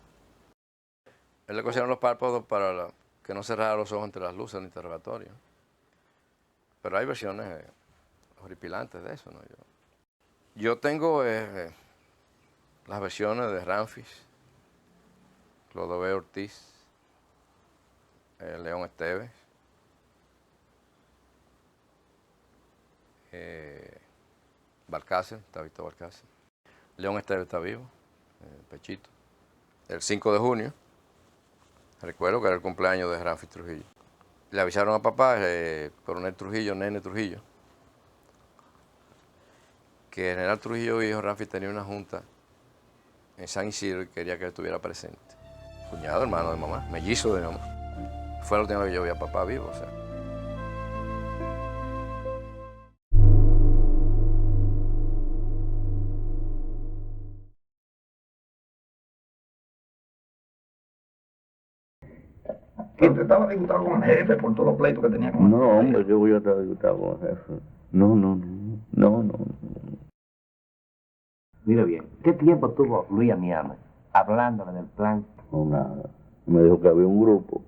[SPEAKER 5] Él le cosieron los párpados para que no cerrara los ojos entre las luces del interrogatorio. Pero hay versiones horripilantes de eso, ¿no? Yo tengo las versiones de Ramfis, Clodoveo Ortiz, León Esteves, Balcácer, está Víctor Balcácer. León Esteves está vivo, Pechito. El 5 de junio, recuerdo que era el cumpleaños de Ramfi Trujillo. Le avisaron a papá, coronel Trujillo, Nene Trujillo, que el general Trujillo Viejo, Ramfi, tenía una junta en San Isidro y quería que él estuviera presente. Cuñado, hermano de mamá, mellizo de mamá. Fue la última vez que yo vi a papá vivo, o sea.
[SPEAKER 9] Que usted estaba disgustado con el jefe por todos los pleitos que tenía con él.
[SPEAKER 13] No, hombre, que voy a estar disgustado con el jefe. No.
[SPEAKER 15] Mire bien, ¿qué tiempo tuvo Luis Amiama hablándole del plan?
[SPEAKER 13] No, nada. Me dijo que había un grupo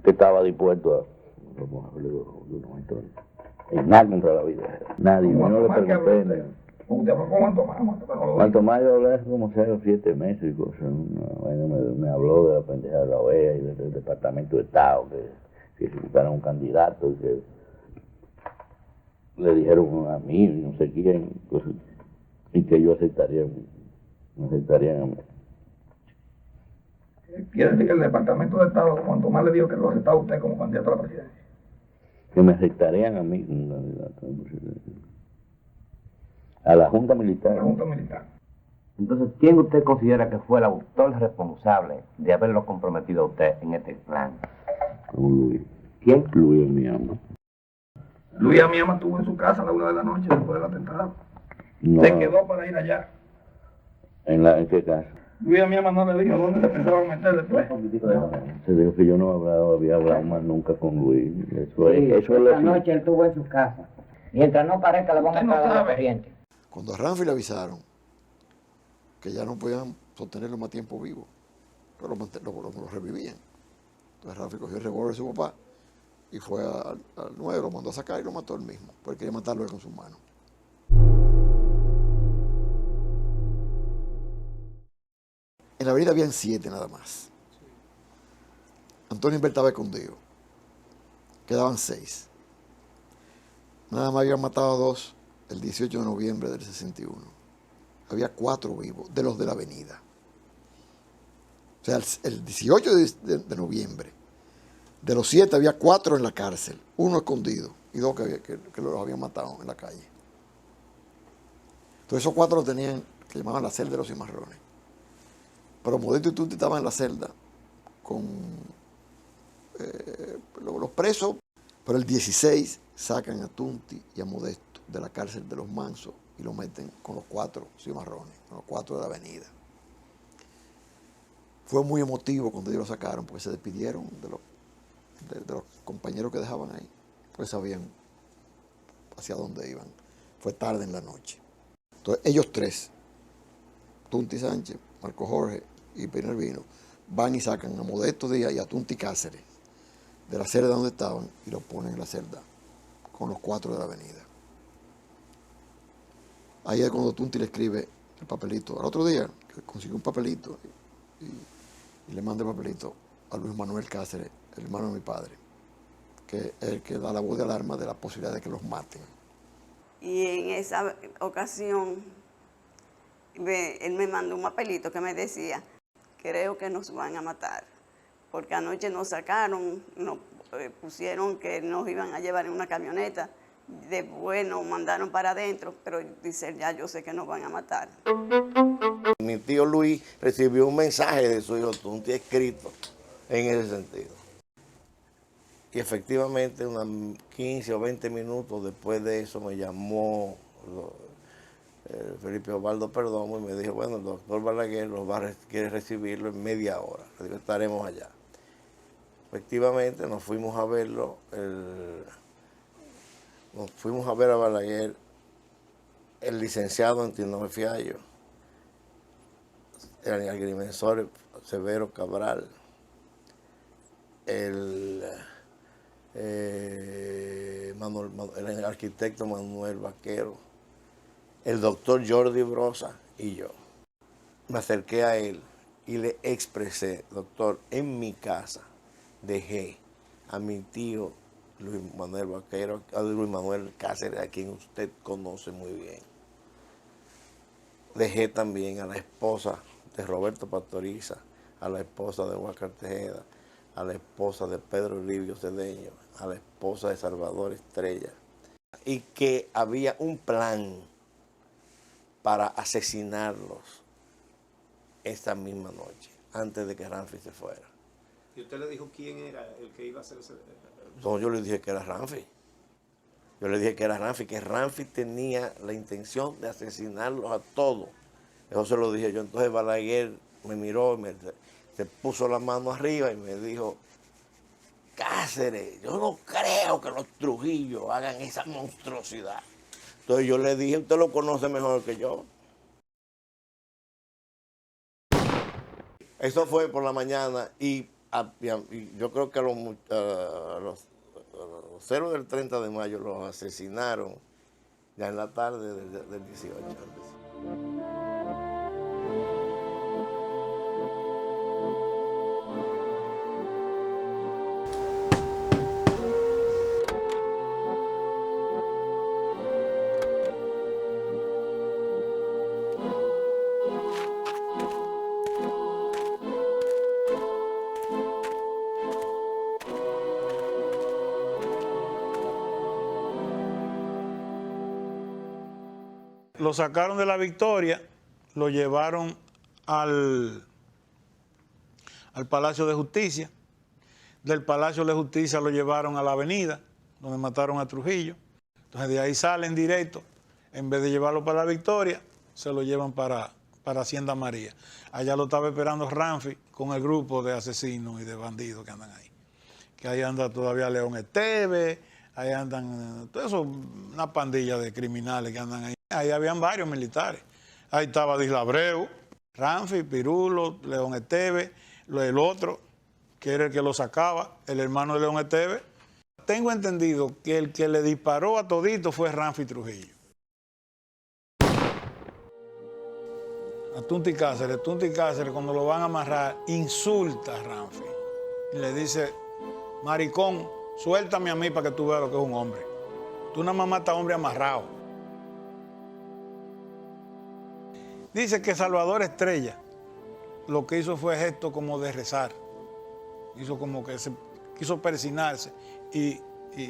[SPEAKER 13] que estaba dispuesto a... en nada contra la vida. Nadie, yo no le pregunté nada.
[SPEAKER 9] ¿Usted habló con Juan Tomás?
[SPEAKER 13] Juan Tomás yo hablé hace como 6 o 7 meses y cosas. Me habló de la pendeja de la OEA y del Departamento de Estado, que se buscaran un candidato y que le dijeron a mí, no sé quién, cosas, y que yo me aceptarían a mí.
[SPEAKER 9] Quiere decir que el Departamento de Estado, Juan Tomás le dijo que lo aceptaba usted como candidato a la presidencia.
[SPEAKER 13] Que me aceptarían a mí como candidato a la presidencia. A la Junta Militar.
[SPEAKER 9] La Junta Militar.
[SPEAKER 15] Entonces, ¿quién usted considera que fue el autor responsable de haberlo comprometido a usted en este plan?
[SPEAKER 13] Con Luis.
[SPEAKER 15] ¿Quién?
[SPEAKER 13] Luis Amiama.
[SPEAKER 9] Luis Amiama estuvo en su casa a la 1 de la noche después del atentado.
[SPEAKER 13] No.
[SPEAKER 9] Se quedó para ir allá.
[SPEAKER 13] ¿En qué casa?
[SPEAKER 9] Luis Amiama no le dijo dónde se pensaban meter después.
[SPEAKER 13] Se dijo que yo no había hablado más nunca con Luis.
[SPEAKER 15] Esta noche él estuvo en su casa. Mientras no parezca, le van a estar la corriente.
[SPEAKER 2] Cuando a Ramfi le avisaron que ya no podían sostenerlo más tiempo vivo, pero lo revivían. Entonces Ramfi cogió el revólver de su papá y fue al 9, lo mandó a sacar y lo mató él mismo, porque quería matarlo él con sus manos. En la avenida habían 7 nada más. Antonio Inver estaba escondido. Quedaban 6. Nada más habían matado a 2 el 18 de noviembre del 61. Había 4 vivos, de los de la avenida. O sea, el 18 de noviembre, de los 7 había 4 en la cárcel, 1 escondido y 2 que los habían matado en la calle. Entonces esos 4 lo tenían, que llamaban la celda de los cimarrones. Pero Modesto y Tunti estaban en la celda con los presos, pero el 16 sacan a Tunti y a Modesto de la cárcel de los Mansos y lo meten con los 4 cimarrones, con los 4 de la avenida. Fue muy emotivo cuando ellos lo sacaron, porque se despidieron de los compañeros que dejaban ahí, pues sabían hacia dónde iban. Fue tarde en la noche. Entonces ellos 3, Tunti Sánchez, Marco Jorge y Pino Vino, van y sacan a Modesto Díaz y a Tunti Cáceres de la celda donde estaban y los ponen en la celda con los 4 de la avenida. Ahí es cuando Tunti le escribe el papelito. Al otro día consiguió un papelito y le manda el papelito a Luis Manuel Cáceres, el hermano de mi padre, que es el que da la voz de alarma de la posibilidad de que los maten.
[SPEAKER 4] Y en esa ocasión, él me mandó un papelito que me decía, creo que nos van a matar, porque anoche nos sacaron, nos pusieron que nos iban a llevar en una camioneta, después nos mandaron para adentro, pero dice, ya yo sé que nos van a matar.
[SPEAKER 24] Mi tío Luis recibió un mensaje de su hijo Tunti escrito en ese sentido. Y efectivamente, unos 15 o 20 minutos después de eso me llamó Felipe Osvaldo Perdomo y me dijo, bueno, el doctor Balaguer quiere recibirlo en media hora. Le digo, estaremos allá. Efectivamente, nos fuimos a verlo, nos fuimos a ver a Balaguer, el licenciado Antinome Fiallo, el agrimensor Severo Cabral, el arquitecto Manuel Vaquero, el doctor Jordi Brosa y yo. Me acerqué a él y le expresé, doctor, en mi casa dejé a mi tío Luis Manuel Vaquero, a Luis Manuel Cáceres, a quien usted conoce muy bien. Dejé también a la esposa de Roberto Pastoriza, a la esposa de Huáscar Tejeda, a la esposa de Pedro Livio Cedeño, a la esposa de Salvador Estrella, y que había un plan para asesinarlos esta misma noche, antes de que Ramfi se fuera.
[SPEAKER 18] ¿Y usted le dijo quién era el que iba a hacer ese...?
[SPEAKER 24] No, yo le dije que era Ramfi. Yo le dije que era Ramfi, que Ramfi tenía la intención de asesinarlos a todos. Eso se lo dije yo. Entonces Balaguer me miró, se puso la mano arriba y me dijo, Cáceres, yo no creo que los Trujillo hagan esa monstruosidad. Entonces yo le dije, usted lo conoce mejor que yo. Eso fue por la mañana y yo creo que a los ceros del 30 de mayo los asesinaron ya en la tarde del 18.
[SPEAKER 3] Lo sacaron de la Victoria, lo llevaron al Palacio de Justicia. Del Palacio de Justicia lo llevaron a la avenida, donde mataron a Trujillo. Entonces de ahí salen directo. En vez de llevarlo para la Victoria, se lo llevan para Hacienda María. Allá lo estaba esperando Ramfi con el grupo de asesinos y de bandidos que andan ahí. Que ahí anda todavía León Esteves, ahí andan, todo eso, una pandilla de criminales que andan ahí. Ahí habían varios militares. Ahí estaba Dislabreu, Ramfi, Pirulo, León Esteves, el otro, que era el que lo sacaba, el hermano de León Esteves. Tengo entendido que el que le disparó a todito fue Ramfi Trujillo. A Tunti Cáceres, cuando lo van a amarrar, insulta a Ramfi. Y le dice, maricón, suéltame a mí para que tú veas lo que es un hombre. Tú nada más matas a hombre amarrado. Dice que Salvador Estrella lo que hizo fue gesto como de rezar. Hizo como que se quiso persinarse y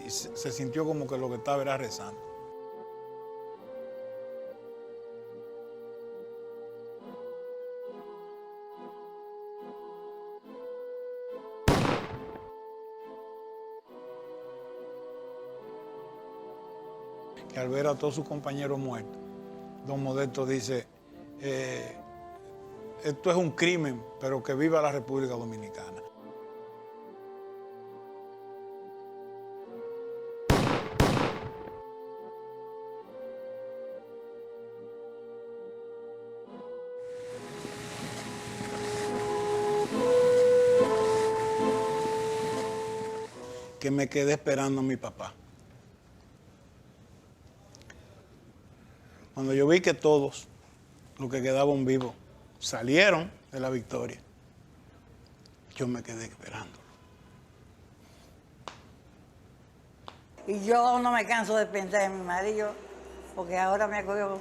[SPEAKER 3] se sintió como que lo que estaba era rezando. Que al ver a todos sus compañeros muertos, don Modesto dice, esto es un crimen, pero que viva la República Dominicana. Que me quedé esperando a mi papá. Cuando yo vi que todos los que quedaban vivos salieron de la Victoria, yo me quedé esperando.
[SPEAKER 7] Y yo no me canso de pensar en mi marido, porque ahora me acuerdo,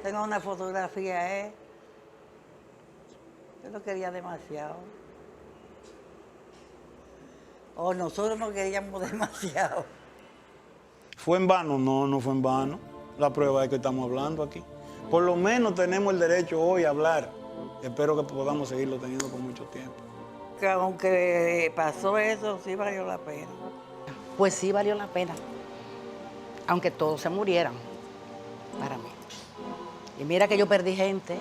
[SPEAKER 7] tengo una fotografía, yo lo quería demasiado. O nosotros no queríamos demasiado.
[SPEAKER 3] ¿Fue en vano? No, no fue en vano. La prueba es que estamos hablando aquí. Por lo menos tenemos el derecho hoy a hablar. Espero que podamos seguirlo teniendo por mucho tiempo.
[SPEAKER 7] Que aunque pasó eso, sí valió la pena.
[SPEAKER 6] Pues sí valió la pena. Aunque todos se murieran, para mí. Y mira que yo perdí gente,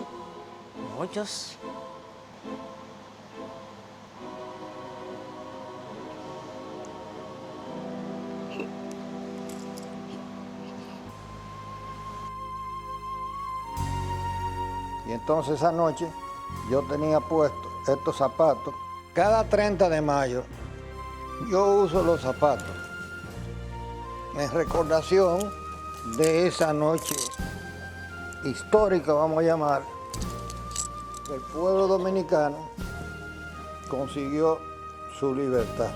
[SPEAKER 6] muchos.
[SPEAKER 8] Y entonces esa noche yo tenía puestos estos zapatos. Cada 30 de mayo yo uso los zapatos en recordación de esa noche histórica, vamos a llamar, del pueblo dominicano consiguió su libertad.